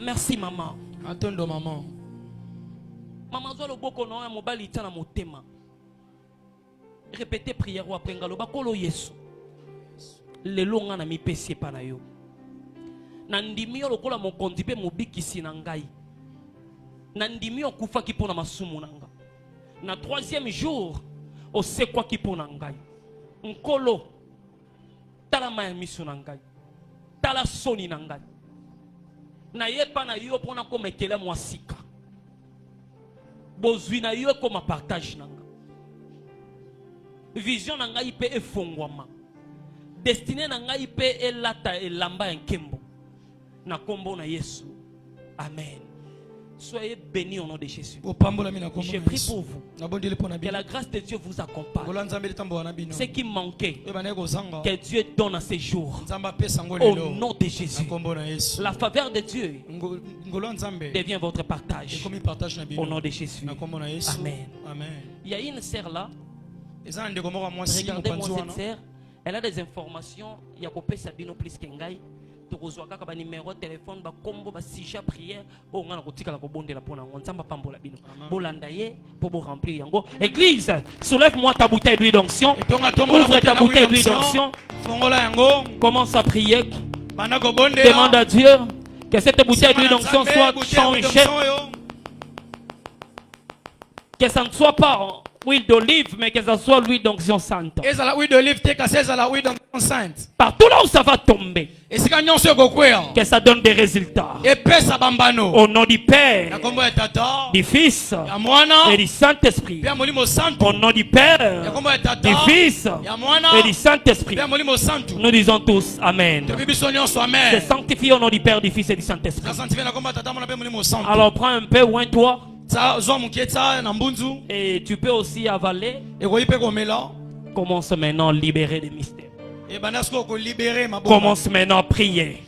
Speaker 3: Merci maman.
Speaker 2: Atondo maman.
Speaker 3: Maman zo loboko na mobali tana motema. Répétez prière ou après ngalo bakolo Yesu. Lelo nga na mipesi pa na yo. Na ndimi yo lokola mokonzi pe mobikisi na ngai. Na ndimi yo kufa ki pona masumu na nga. Na troisième jour, o se kwa ki pona ngai. Nkolo tala ma misu na ngai. Tala soni na ngai. Na yepa na yo pona ko mekela mwasika. Bozwi na yo ko ma partage nanga. Vision na ngai pe efongwama. Destiné na ngai pe elata elamba nkembo. Na kombo na Yesu. Amen. Soyez bénis au nom de Jésus. Je prie pour vous. Que la grâce de Dieu vous accompagne. Ce qui manquait, que Dieu donne à ces jours. Au nom de Jésus. La faveur de Dieu devient votre partage. Au nom de Jésus. Amen. Il y a une sœur là. Regardez-moi cette sœur. Elle a des informations. Il y a coupé Sabino plus qu'Engaï. Ba numéro de téléphone ba kombo ba sujet prière o ngana kotika la kobondela pona nzamba pambola bino bolanda ye pour vous remplir yango. Église, soulève-moi ta bouteille d'huile d'onction. Ouvre ta bouteille d'huile d'onction. Commence à prier. Demande à Dieu que cette bouteille d'huile d'onction soit changée. Que ça ne soit pas huile d'olive, mais que ça soit l'huile d'onction sainte. Partout là où ça va tomber, que ça donne des résultats. Au nom du Père, du Fils et du Saint-Esprit. Au nom du Père, du Fils et du Saint-Esprit. Nous disons tous Amen. C'est sanctifié au nom du Père, du Fils et du Saint-Esprit. Alors prends un peu loin toi. Et tu peux aussi avaler. Commence maintenant à libérer des mystères. Commence maintenant à prier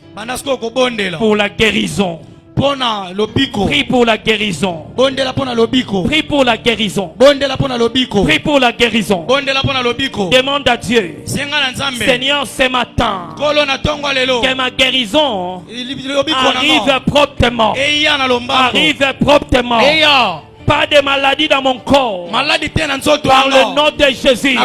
Speaker 3: pour la guérison. Prie pour la guérison. Prie pour la guérison. Prie pour la guérison. Demande à Dieu, Seigneur, ce matin, que ma guérison arrive promptement. Arrive promptement. Pas de maladie dans mon corps. Par le nom de Jésus.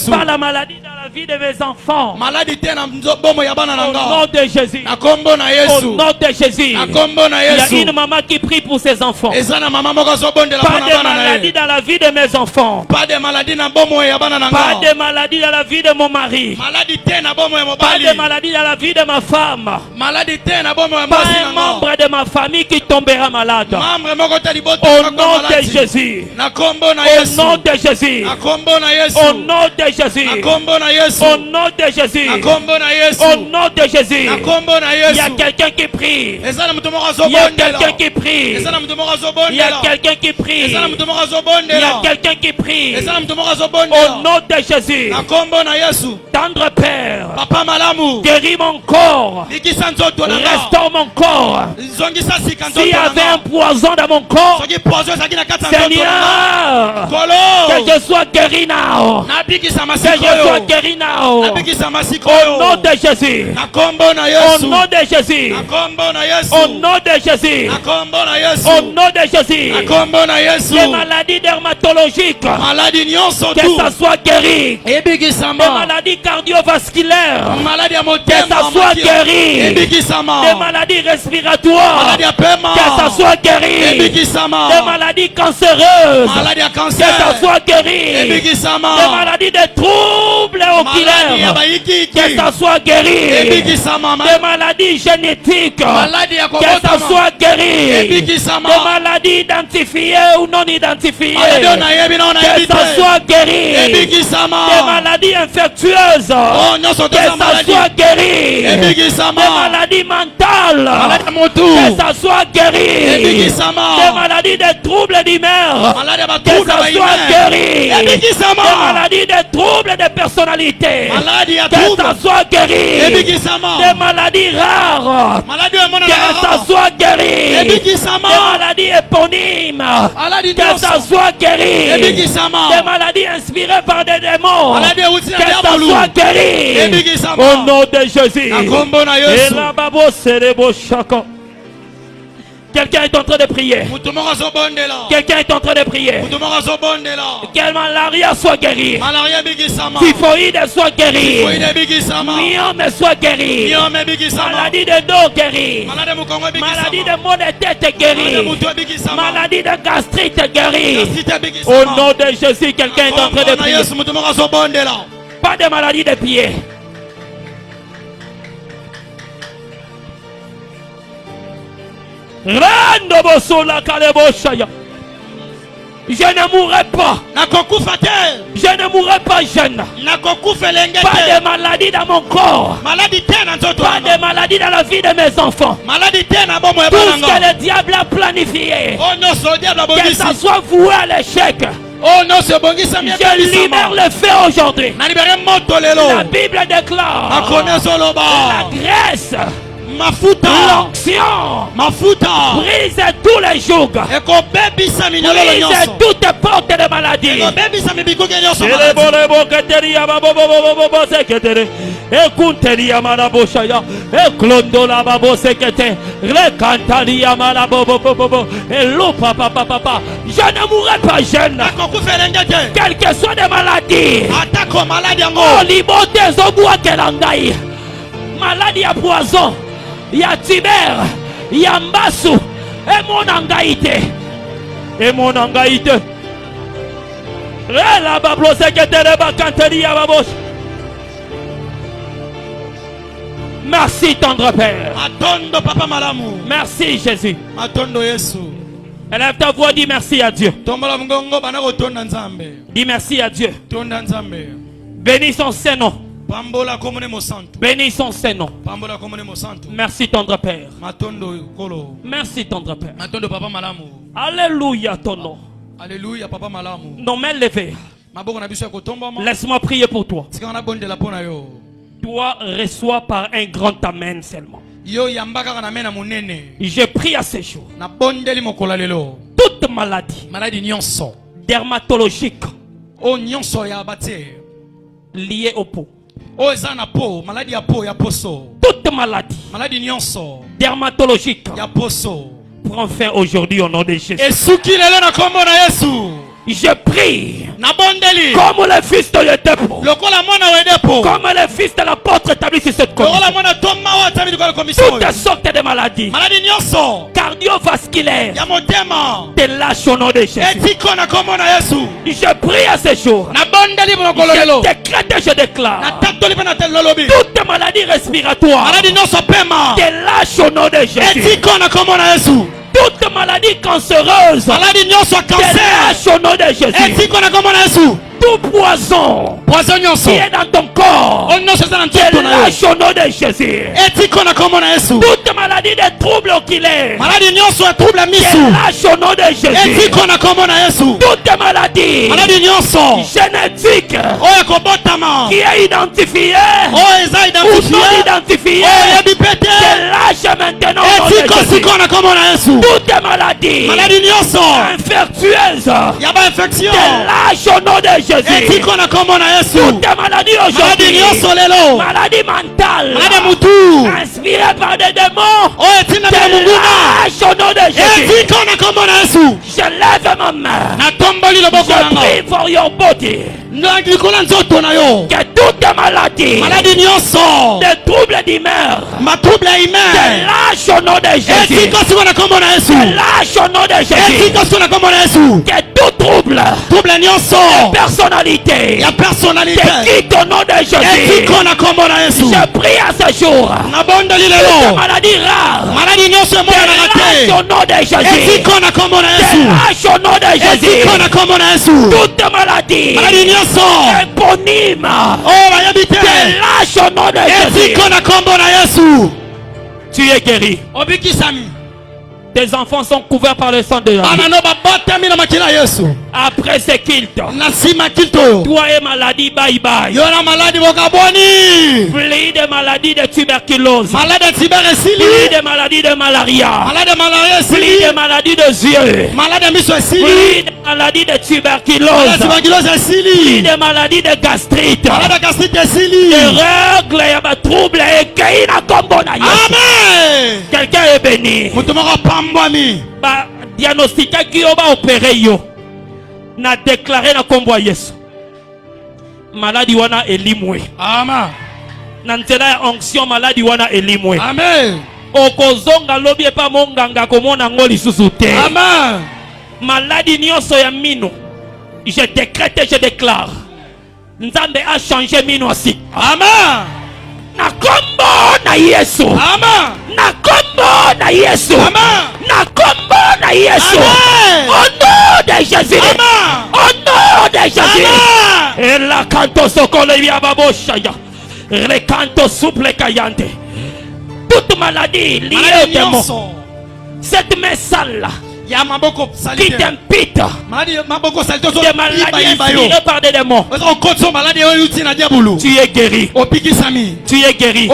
Speaker 3: Pas la maladie dans la vie de mes enfants.
Speaker 1: Maladie te na bomo ya bana nanga.
Speaker 3: Au nom de Jésus.
Speaker 1: Na kombo na Yesu.
Speaker 3: Au nom de Jésus.
Speaker 1: Na kombo na Yesu.
Speaker 3: Il y a une maman qui prie pour ses enfants.
Speaker 1: Ezana mama moko zo bondela
Speaker 3: pas de maladie dans la vie de mes enfants.
Speaker 1: Pas de maladie na bomo ya bana nanga.
Speaker 3: Pas de maladie dans la vie de mon mari.
Speaker 1: Maladie te na bomo ya
Speaker 3: Pas
Speaker 1: mobali.
Speaker 3: de maladie dans la vie de ma femme.
Speaker 1: Maladie te na bomo ya
Speaker 3: Pas
Speaker 1: mwasi
Speaker 3: un
Speaker 1: nanga.
Speaker 3: membre de ma famille qui tombera malade.
Speaker 1: Membre moko tali boto
Speaker 3: Au nom de Jésus.
Speaker 1: Na kombo na
Speaker 3: Au
Speaker 1: Yesu.
Speaker 3: nom de Jésus.
Speaker 1: Na kombo na Yesu.
Speaker 3: Au nom de Jésus.
Speaker 1: Na kombo na Yesu.
Speaker 3: Au nom de Jésus.
Speaker 1: Na kombo na Yesu.
Speaker 3: Au nom de Jésus.
Speaker 1: Na kombo na Yesu.
Speaker 3: Il y a quelqu'un qui prie.
Speaker 1: Ezana mutu moko zo
Speaker 3: Il y a
Speaker 1: bondela.
Speaker 3: quelqu'un qui prie.
Speaker 1: Ezana mutu moko zo bondela.
Speaker 3: Il y a quelqu'un qui prie.
Speaker 1: Ezana mutu moko zo
Speaker 3: Il y
Speaker 1: bondela.
Speaker 3: a quelqu'un qui prie.
Speaker 1: Ezana mutu moko zo bondela.
Speaker 3: Au nom de Jésus.
Speaker 1: Na kombo na Yesu.
Speaker 3: Tendre Père.
Speaker 1: Papa malamu.
Speaker 3: Guéris mon corps.
Speaker 1: Likisa nzoto na nga.
Speaker 3: Restaure mon corps.
Speaker 1: Zongisa sika nzoto
Speaker 3: S'il y
Speaker 1: na
Speaker 3: avait
Speaker 1: nga.
Speaker 3: un poison dans mon corps,
Speaker 1: Soki poison ezalaki na kati ya nzoto na nga.
Speaker 3: Seigneur,
Speaker 1: Kolo.
Speaker 3: que je sois guéri now.
Speaker 1: Nabikisa
Speaker 3: Que
Speaker 1: masiko
Speaker 3: je sois
Speaker 1: oyo.
Speaker 3: guéri now.
Speaker 1: Nabikisa masiko
Speaker 3: Au nom
Speaker 1: oyo.
Speaker 3: de Jésus.
Speaker 1: Na kombo na
Speaker 3: Au
Speaker 1: Yesu.
Speaker 3: nom de Jésus.
Speaker 1: Na kombo na Yesu.
Speaker 3: Au nom de Jésus.
Speaker 1: Na kombo na Yesu.
Speaker 3: Au nom de Jésus.
Speaker 1: Na kombo na Yesu.
Speaker 3: Des maladies dermatologiques.
Speaker 1: Maladie nyonso
Speaker 3: Que
Speaker 1: tu.
Speaker 3: ça soit guéri. Des
Speaker 1: Ebikisama.
Speaker 3: maladies cardiovasculaires.
Speaker 1: Maladie ya
Speaker 3: Que
Speaker 1: motema.
Speaker 3: ça soit guéri.
Speaker 1: Ebikisama.
Speaker 3: Des maladies respiratoires.
Speaker 1: Maladie ya pema.
Speaker 3: Que ça soit guéri.
Speaker 1: Ebikisama.
Speaker 3: Des maladies cancéreuses.
Speaker 1: Maladie ya
Speaker 3: Que
Speaker 1: cancer.
Speaker 3: ça soit guéri.
Speaker 1: Ebikisama.
Speaker 3: Des maladies de troubles
Speaker 1: Maladie ya
Speaker 3: oculaires.
Speaker 1: baikiki.
Speaker 3: Que ça soit guéri.
Speaker 1: Ebikisama.
Speaker 3: Des maladies génétiques.
Speaker 1: Maladie ya
Speaker 3: Que ça
Speaker 1: kobotama.
Speaker 3: soit guéri.
Speaker 1: Ebikisama.
Speaker 3: Des maladies identifiées ou non identifiées.
Speaker 1: Maladie onayebi na
Speaker 3: Que
Speaker 1: onayebi
Speaker 3: ça
Speaker 1: te.
Speaker 3: soit guéri.
Speaker 1: Ebikisama.
Speaker 3: Des maladies infectieuses.
Speaker 1: Oh, nyonso
Speaker 3: Que
Speaker 1: toza
Speaker 3: ça
Speaker 1: maladie.
Speaker 3: soit guéri.
Speaker 1: Ebikisama.
Speaker 3: Des maladies mentales.
Speaker 1: Maladie ya motu.
Speaker 3: Que ça soit guéri.
Speaker 1: Ebikisama.
Speaker 3: Des maladies de troubles d'humeur.
Speaker 1: Maladie ya
Speaker 3: Que
Speaker 1: batrouble
Speaker 3: ça
Speaker 1: ya
Speaker 3: soit
Speaker 1: bahumain.
Speaker 3: guéri. Des
Speaker 1: Ebikisama.
Speaker 3: maladies de troubles de personnalité.
Speaker 1: Maladie ya
Speaker 3: Que ça
Speaker 1: trouble.
Speaker 3: soit guéri.
Speaker 1: Ebikisama.
Speaker 3: Des maladies rares.
Speaker 1: Maladie ya mwana
Speaker 3: Que
Speaker 1: na
Speaker 3: ça
Speaker 1: rara.
Speaker 3: soit guéri.
Speaker 1: Ebikisama.
Speaker 3: Des maladies éponymes.
Speaker 1: Maladie
Speaker 3: Que ça
Speaker 1: nyonso.
Speaker 3: soit guéri.
Speaker 1: Ebikisama.
Speaker 3: Des maladies inspirées par des démons.
Speaker 1: Maladie ya uti na
Speaker 3: Que ça
Speaker 1: diabolu.
Speaker 3: soit guéri.
Speaker 1: Ebikisama.
Speaker 3: Au nom de Jésus.
Speaker 1: Na kombo na
Speaker 3: Et
Speaker 1: Yesu.
Speaker 3: là, babo, c'est les beaux chacun. Quelqu'un est en train de prier.
Speaker 1: Mutu moko azobondela.
Speaker 3: Quelqu'un est en train de prier.
Speaker 1: Mutu moko azobondela.
Speaker 3: Que malaria soit guéri.
Speaker 1: Malaria ebikisama.
Speaker 3: Typhoïde soit guéri.
Speaker 1: Foide ebikisama.
Speaker 3: Myome soit guéri.
Speaker 1: Myome ebikisama.
Speaker 3: Maladie de dos guéri.
Speaker 1: Maladie ya mukongo ebikisama.
Speaker 3: Maladie de maux de tête
Speaker 1: Maladie ya
Speaker 3: guéri.
Speaker 1: mutu ebikisama.
Speaker 3: Maladie de gastrite guéri.
Speaker 1: Gastrite ebikisama.
Speaker 3: Au nom de Jésus, quelqu'un est en train de
Speaker 1: Kombo na
Speaker 3: prier.
Speaker 1: Yesu mutu moko azobondela.
Speaker 3: Pas de maladie de pied. Rando bosola kalebo shaya. Je ne mourrai pas.
Speaker 1: Nakokufa te.
Speaker 3: Je ne mourrai pas jeune.
Speaker 1: Nakokufa elenge
Speaker 3: Pas
Speaker 1: te.
Speaker 3: de maladie dans mon corps.
Speaker 1: Maladie te na nzoto
Speaker 3: Pas
Speaker 1: nanga.
Speaker 3: de maladie dans la vie de mes enfants.
Speaker 1: Maladie te na bomo ya
Speaker 3: Tout
Speaker 1: bana
Speaker 3: ce que
Speaker 1: nanga.
Speaker 3: le diable a planifié,
Speaker 1: Oh nyonso diable
Speaker 3: que
Speaker 1: abongisi.
Speaker 3: ça soit voué à l'échec.
Speaker 1: Oh nyonso ebongisami
Speaker 3: Je libère
Speaker 1: ebelisama.
Speaker 3: le feu aujourd'hui.
Speaker 1: Na libere moto
Speaker 3: La
Speaker 1: lelo.
Speaker 3: Bible déclare
Speaker 1: Akoni
Speaker 3: la
Speaker 1: ezoloba.
Speaker 3: graisse,
Speaker 1: Mafuta.
Speaker 3: l'onction,
Speaker 1: Mafuta.
Speaker 3: brise tous les jougs,
Speaker 1: Ekobebisa minyololo
Speaker 3: brise
Speaker 1: nyonso.
Speaker 3: toutes portes de maladie.
Speaker 1: Ekobebisa mibikuke nyonso maladie.
Speaker 3: Je ne mourrai pas jeune,
Speaker 1: Nakokufa elenge te.
Speaker 3: quelles que soient les maladies.
Speaker 1: Atako maladi yango.
Speaker 3: Oh, libote ezobwakela ngai. Maladie à poison, ya tuber, ya mbasu, emona ngai te. Emona ngai te. Rela babloseketere bakanteri ya babos. Merci tendre Père.
Speaker 1: Matondo papa malamu.
Speaker 3: Merci Jésus.
Speaker 1: Matondo Yesu.
Speaker 3: Élève ta voix, dis merci à Dieu.
Speaker 1: Tombola mungongo bana kotonda nzambe.
Speaker 3: Dis merci à Dieu.
Speaker 1: Tonda nzambe.
Speaker 3: Bénis son Saint-Nom.
Speaker 1: Pambola komone mo santo.
Speaker 3: Bénis son Saint-Nom.
Speaker 1: Pambola komone mo santo.
Speaker 3: Merci tendre Père.
Speaker 1: Matondo kolo.
Speaker 3: Merci tendre Père.
Speaker 1: Matondo papa malamu.
Speaker 3: Alléluia ton nom.
Speaker 1: Alléluia papa malamu.
Speaker 3: Nos mains levées.
Speaker 1: Maboko na biso kotombama.
Speaker 3: Laisse-moi prier pour toi.
Speaker 1: Sika na bondela pona yo.
Speaker 3: Toi, reçois par un grand amen seulement.
Speaker 1: Yo yambaka na mena munene.
Speaker 3: Je prie à ce jour.
Speaker 1: Na bondeli mokola lelo.
Speaker 3: Toute maladie
Speaker 1: Maladie nyonso.
Speaker 3: dermatologique
Speaker 1: O nyonso ya batie.
Speaker 3: liée au peau.
Speaker 1: O eza na po, maladie ya po ya poso.
Speaker 3: Toute maladie
Speaker 1: Maladie nyonso
Speaker 3: dermatologique
Speaker 1: ya poso.
Speaker 3: prend fin aujourd'hui au nom de Jésus.
Speaker 1: Esuki lelo na kombo na Yesu.
Speaker 3: Je prie Comme le fils de Yedepo. Comme le fils de l'apôtre établi sur cette commission. Toutes sortes de maladies cardiovasculaires te lâchent au nom de Jésus. Je prie à ce jour. Je décrète et je déclare. Toutes maladies respiratoires te lâchent au nom de Jésus. Toute maladie cancéreuse te lâche au nom de Jésus. Tout poison qui est dans ton corps te lâche au nom de Jésus. Toute maladie de troubles oculaires te lâche au nom de Jésus. Toute maladie génétique qui est identifiée ou non identifiée te lâche maintenant au nom de Jésus. Toute maladie infectieuse te lâche au nom de Jésus. Toute maladie aujourd'hui, maladie mentale, inspirée par des démons, te lâche au nom de Jésus. Je lève ma main. Je prie for your body. Que toute maladie, des troubles d'humeur, te lâche au nom de Jésus. Te lâche au nom de Jésus. Que tout trouble de personnalité te quitte au nom de Jésus. Je prie à ce jour. Toute maladie rare te lâche au nom de Jésus. Te lâche au nom de Jésus. Toute maladie éponyme te lâche au nom de Jésus. Tu es guéri. Tes enfants sont couverts par le sang de l'homme. Après ce culte, toi et maladie, bye bye. Plus de maladies de tuberculose, plus de maladies de malaria, plus de maladies de yeux, plus de maladies de tuberculose, plus de maladies de gastrite, de règles et de troubles et qu'il a combo. Quelqu'un est béni. Ba diagnostic qui va opérer yo na déclaré na kombo Yesu maladie wana elimwe. Amen. Na nzela ya onction maladie wana elimwe. Amen. Okozonga lobi pa monganga komona ngoli susu te. Amen. Maladie nyonso ya mino je décrète et je déclare Nzambe a changé mino aussi. Amen. Na kombo na Yesu. Amen. Na kombo na Yesu. Amen. Na kombo na Yesu. Amen. Au nom de Jésus. Amen. Au nom de Jésus. Amen. Et la canto sokole via baboshaya. Le canto souple kayante. Toute maladie liée au démon. Cette main sale qui t'impite des maladies inspirées par des démons. Tu es guéri. Tu es guéri.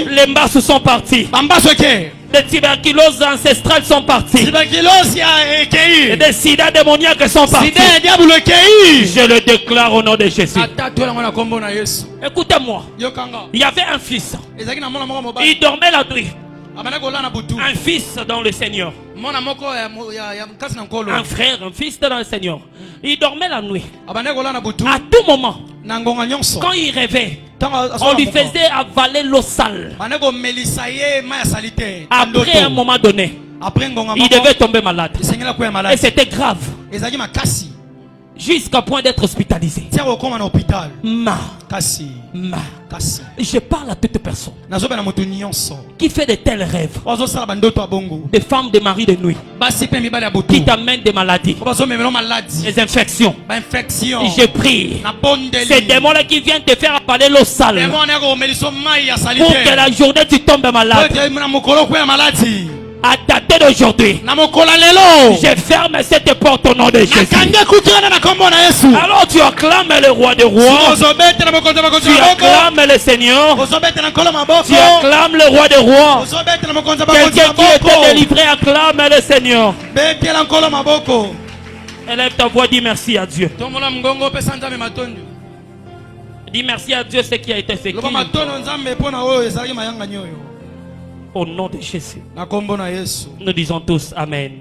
Speaker 3: Les mbasses sont partis. Les tuberculoses ancestrales sont parties. Et des sida démoniaques sont partis. Je le déclare au nom de Jésus. Écoutez-moi. Il y avait un fils. Il dormait la nuit. Un fils dans le Seigneur. Un frère, un fils dans le Seigneur. Il dormait la nuit. À tout moment, quand il rêvait, on lui faisait avaler l'eau sale. Après un moment donné, il devait tomber malade. Et c'était grave. Jusqu'à point d'être hospitalisé. Je parle à toute personne qui fait de tels rêves. Des femmes, des maris de nuit qui t'amènent des maladies, des infections. Je prie ces démons-là qui viennent te faire avaler l'eau sale pour que la journée tu tombes malade. À dater d'aujourd'hui, je ferme cette porte au nom de Jésus. Alors tu acclames le roi des rois. Tu acclames le Seigneur. Tu acclames le roi des rois. Quelqu'un qui était délivré acclame le Seigneur. Élève ta voix, dis merci à Dieu. Dis merci à Dieu ce qui a été fait. Au nom de Jésus. Nous disons tous Amen.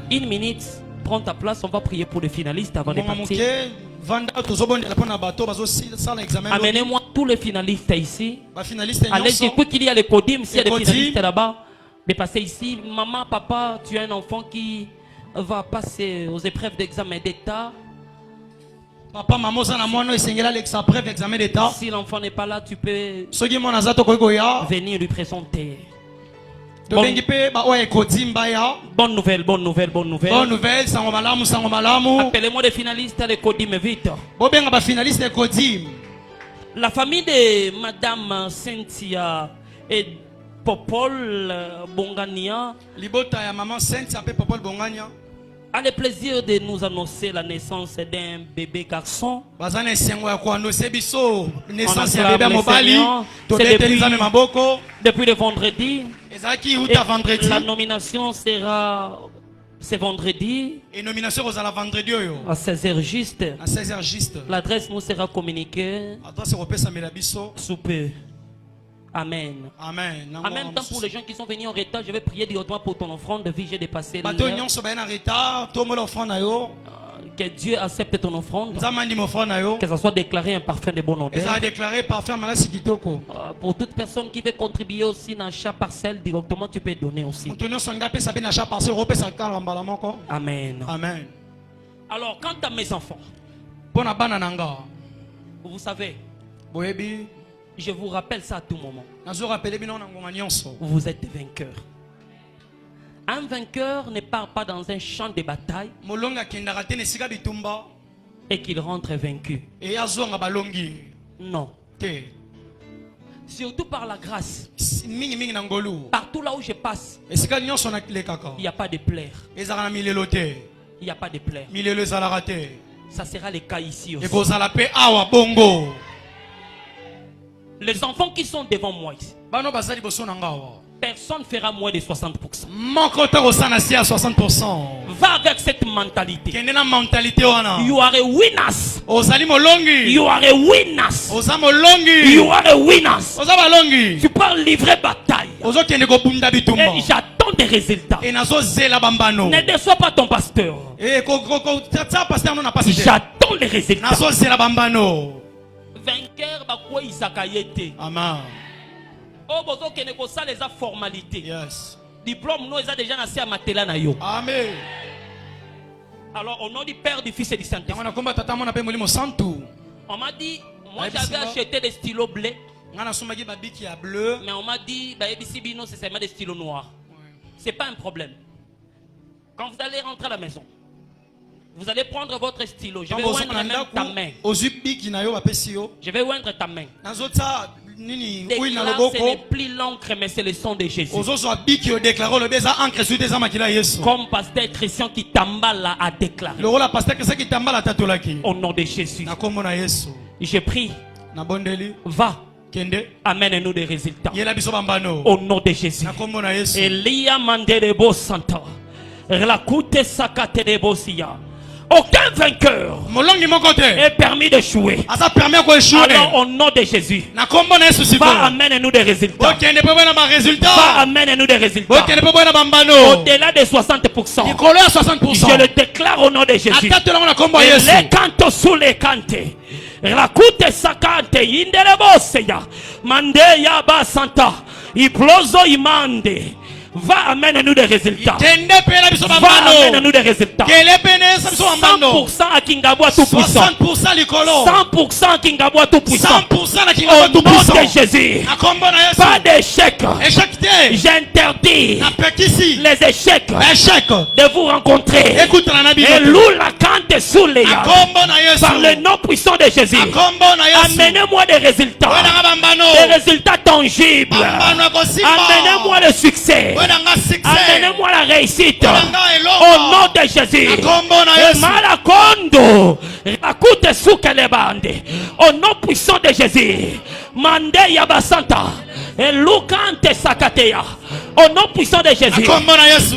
Speaker 3: Une minute. prends ta place, on va prier pour les finalistes avant de partir. Amenez-moi tous les finalistes ici. Allez-y, quoi qu'il y a les podiums, s'il y a des finalistes là-bas, mais passez ici. Maman, papa, tu as un enfant qui va passer aux épreuves d'examen d'État.
Speaker 2: Papa, maman, l'examen d'État.
Speaker 3: Si l'enfant n'est pas là, tu peux venir lui présenter. Bonne nouvelle, bonne nouvelle, bonne nouvelle.
Speaker 2: Bonne nouvelle,
Speaker 3: appelez-moi des finalistes à l'Ecodim vite. La famille de Madame Cynthia et Popol Bongania a le plaisir de nous annoncer la naissance d'un bébé garçon. Depuis le vendredi. Et la nomination sera ce vendredi.
Speaker 2: Et nomination à vendredi
Speaker 3: à 16h juste.
Speaker 2: À 16h juste.
Speaker 3: L'adresse nous sera communiquée sous peu. Amen.
Speaker 2: Amen.
Speaker 3: En même temps, pour les gens qui sont venus en retard, je vais prier directement pour ton offrande de vie. J'ai dépassé que Dieu accepte ton offrande. Que ça soit déclaré un parfum de bonne odeur. Pour toute personne qui veut contribuer aussi dans chaque parcelle, directement tu peux donner aussi. Amen.
Speaker 2: Amen.
Speaker 3: Alors, quant à mes enfants, vous savez, je vous rappelle ça à tout moment. Vous êtes vainqueurs. Un vainqueur ne part pas dans un champ de bataille et qu'il rentre vaincu. Non. Surtout par la grâce. Partout là où je passe, il n'y a pas de plaire. Il n'y a pas de plaire. Ça sera le cas ici aussi. Les enfants qui sont devant moi ici, personne ne fera moins de 60%. Va avec cette mentalité. You are a winners. You are a winners. You are a winners. Tu peux livrer bataille. Et j'attends des résultats. Ne déçois pas ton pasteur. J'attends les résultats. Vainqueur, bakwa isakayete.
Speaker 2: Amen.
Speaker 3: Oh, bozo kene ko ça les formalités.
Speaker 2: Yes.
Speaker 3: Diplôme nous a déjà nassé à matela na yo.
Speaker 2: Amen.
Speaker 3: Alors au nom du Père, du Fils et du Saint-Esprit. On m'a dit, moi j'avais acheté des stylos bleus. Mais on m'a dit, bah ebisibino c'est seulement des stylos noirs. C'est pas un problème. Quand vous allez rentrer à la maison, vous allez prendre votre stylo. Je vais oindre même ta main. Je vais oindre ta main. Ce n'est plus l'encre, mais c'est le sang de Jésus. Comme pasteur Christian qui t'emballe a déclaré. Au nom de Jésus. Je prie. Va. Amène-nous des résultats. Au nom de Jésus. Elia Mandelebo Santa. Relakute Sakate de Bosia. Aucun vainqueur est permis d'échouer. Alors au nom de Jésus, va amène-nous des résultats. Va amène-nous des résultats. Au-delà de 60%. Je le déclare au nom de Jésus. Et les cantos sous les cantés. Rakute sakante indele boseya. Mande ya basanta. Iplozo imande. Va amène-nous des résultats. Va amène-nous des résultats. 100% à Kingabwa tout puissant. 100% à Kingabwa tout puissant. Au nom de Jésus. Pas d'échec. J'interdis les échecs de vous rencontrer. Et l'oula kante sous les par le nom puissant de Jésus. Amenez-moi des résultats. Des résultats tangibles. Amenez-moi le succès. Amenez-moi la réussite au nom de Jésus. Malakondo, écoute souke les bandes au nom puissant de Jésus. Mande Yabasanta et Lukante Sakateya au nom puissant de Jésus.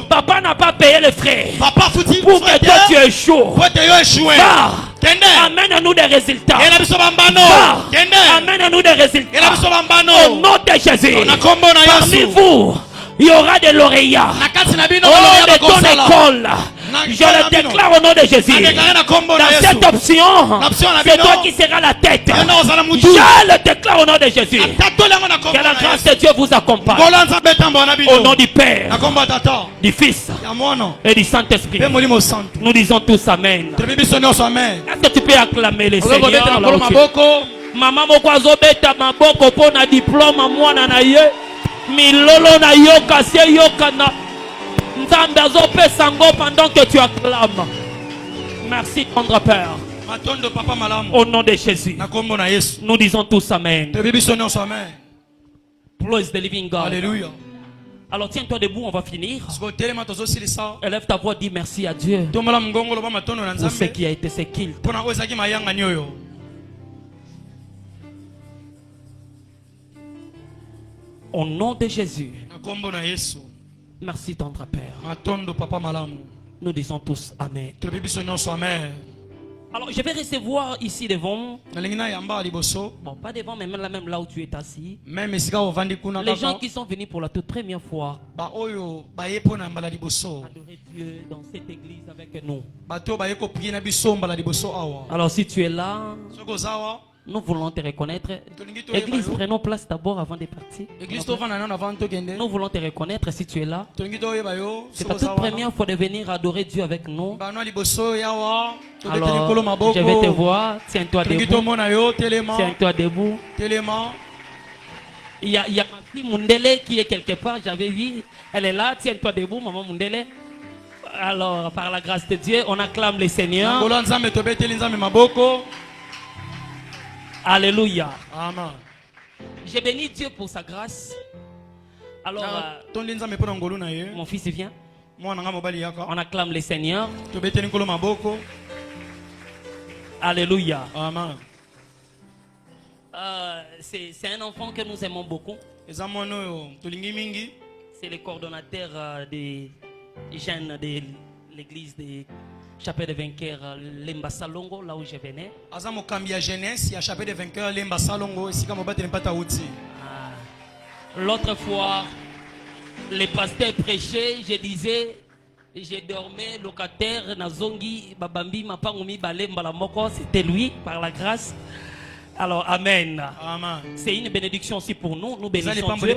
Speaker 3: Papa n'a pas payé les frais pour que toi tu échoues. Amène-nous des résultats. Amène-nous des résultats au nom de Jésus. Parmi vous, il y aura des lauréats. Oh, de ton école. Je le déclare au nom de Jésus. Dans cette option, c'est toi qui seras la tête. Je le déclare au nom de Jésus. Que la grâce de Dieu vous accompagne. Au nom du Père, du Fils et du Saint-Esprit. Nous disons tous Amen. Est-ce que tu peux acclamer les Seigneurs? Maman mokwazo beta maboko pona diplôme mwana na ye milolo na yoka se yoka na nzambe azopesa ngo pendant que tu acclames. Merci tendre Père. Au nom de Jésus. Nous disons tous Amen. Praise the living God.
Speaker 2: Alléluia.
Speaker 3: Alors tiens-toi debout, on va finir. Élève ta voix, dis merci à Dieu pour ce qui a été ce qu'il. Au nom de Jésus. Merci tendre Père. Nous disons tous Amen. Alors je vais recevoir ici devant. Bon, pas devant, mais même là où tu es assis. Les gens qui sont venus pour la toute première fois. Adorer Dieu dans cette église avec nous. Alors si tu es là, nous voulons te reconnaître. Église, prenons place d'abord avant de partir. Nous voulons te reconnaître si tu es là. C'est ta toute première fois de venir adorer Dieu avec nous. Alors, je vais te voir. Tiens-toi debout. Tiens-toi debout. Il y a ma fille Mundele qui est quelque part. J'avais vu. Elle est là. Tiens-toi debout, maman Mundele. Alors, par la grâce de Dieu, on acclame le Seigneur. Alléluia.
Speaker 2: Amen.
Speaker 3: J'ai béni Dieu pour sa grâce. Alors, mon fils vient. On acclame le Seigneur. Alléluia.
Speaker 2: Amen.
Speaker 3: C'est un enfant que nous aimons beaucoup. C'est le coordonnateur des jeunes de l'église de Chapelle des Vainqueurs, Lemba Salongo, là où je venais. L'autre fois, les pasteurs prêchaient, je disais, je dormais locataire, Nazongi, Babambi, Mapangumi, Balemba, la Moko, c'était lui, par la grâce. Alors, Amen. C'est une bénédiction aussi pour nous. Nous bénissons Dieu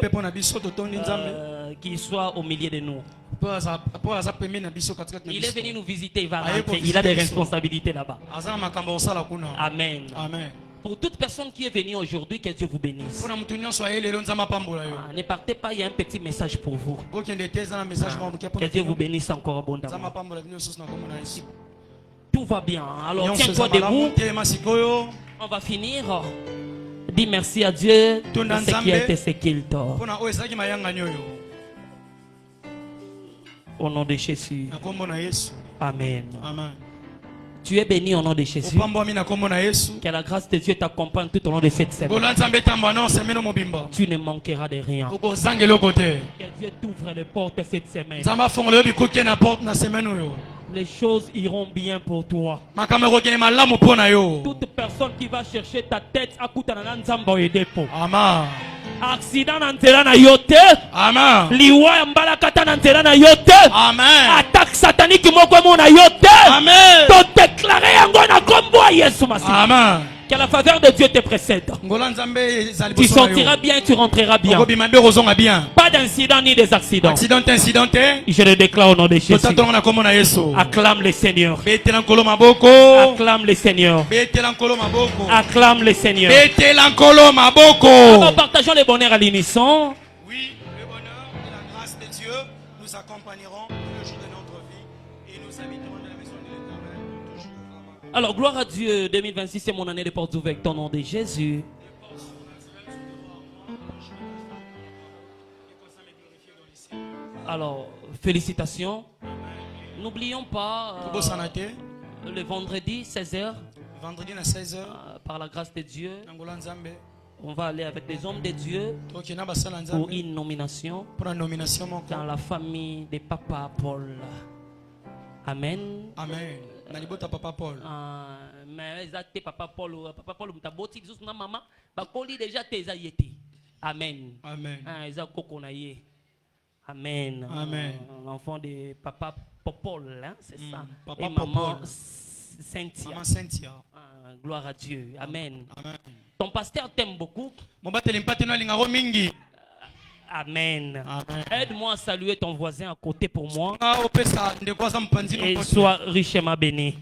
Speaker 3: qu'il soit au milieu de nous. Il est venu nous visiter, il va rentrer. Il a des responsabilités là-bas. Amen.
Speaker 2: Amen.
Speaker 3: Pour toute personne qui est venue aujourd'hui, que Dieu vous bénisse. Ne partez pas, il y a un petit message pour vous. Que Dieu vous bénisse encore abondamment. Tout va bien. Alors tiens-toi debout. On va finir. Dis merci à Dieu pour ce qui a été ce qu'il t'a. Au nom de Jésus. Amen.
Speaker 2: Amen.
Speaker 3: Tu es béni au nom de Jésus. Que la grâce de Dieu t'accompagne tout au long de cette semaine. Tu ne manqueras de rien. Que Dieu t'ouvre les portes cette semaine. Les choses iront bien pour toi. Toute personne qui va chercher ta tête,
Speaker 2: Amen.
Speaker 3: accident na nzela na yote.
Speaker 2: Amen.
Speaker 3: Liwa ya mbalakata na nzela na yote.
Speaker 2: Amen.
Speaker 3: Attaque satanique moko mo na yote.
Speaker 2: Amen.
Speaker 3: To déclarer yango na kombo ya Yesu Masihi.
Speaker 2: Amen.
Speaker 3: Que la faveur de Dieu te précède. Tu sortiras bien, tu rentreras bien. Pas d'incident ni des accidents. Je le déclare au nom de Jésus. Acclame le Seigneur. Acclame le Seigneur. Acclame le Seigneur. Alors partageons le bonheur à l'unisson.
Speaker 2: Oui, le bonheur et la grâce de Dieu nous accompagneront tout le jour de notre vie et nous habiterons dans la maison de l'Éternel toujours.
Speaker 3: Alors, gloire à Dieu, 2026, c'est mon année de portes ouvertes au nom de Jésus. Alors, félicitations. N'oublions pas, le vendredi, 16h,
Speaker 2: vendredi à 16h,
Speaker 3: par la grâce de Dieu, on va aller avec des hommes de Dieu pour une nomination dans la famille de Papa Paul. Amen.
Speaker 2: Amen. Papa Paul.
Speaker 3: Mais exact Papa Paul mutaboti juste na maman bakoli déjà tes ayete. Amen.
Speaker 2: Amen.
Speaker 3: Exact kokonaye. Amen.
Speaker 2: Amen.
Speaker 3: L'enfant de Papa Popol, hein, c'est ça.
Speaker 1: Papa
Speaker 3: et maman
Speaker 1: Popol.
Speaker 3: Cynthia.
Speaker 1: Maman Cynthia.
Speaker 3: Gloire à Dieu. Amen. Amen. Ton pasteur t'aime beaucoup. Amen. Aide-moi à saluer ton voisin à côté pour moi. Et sois richement béni.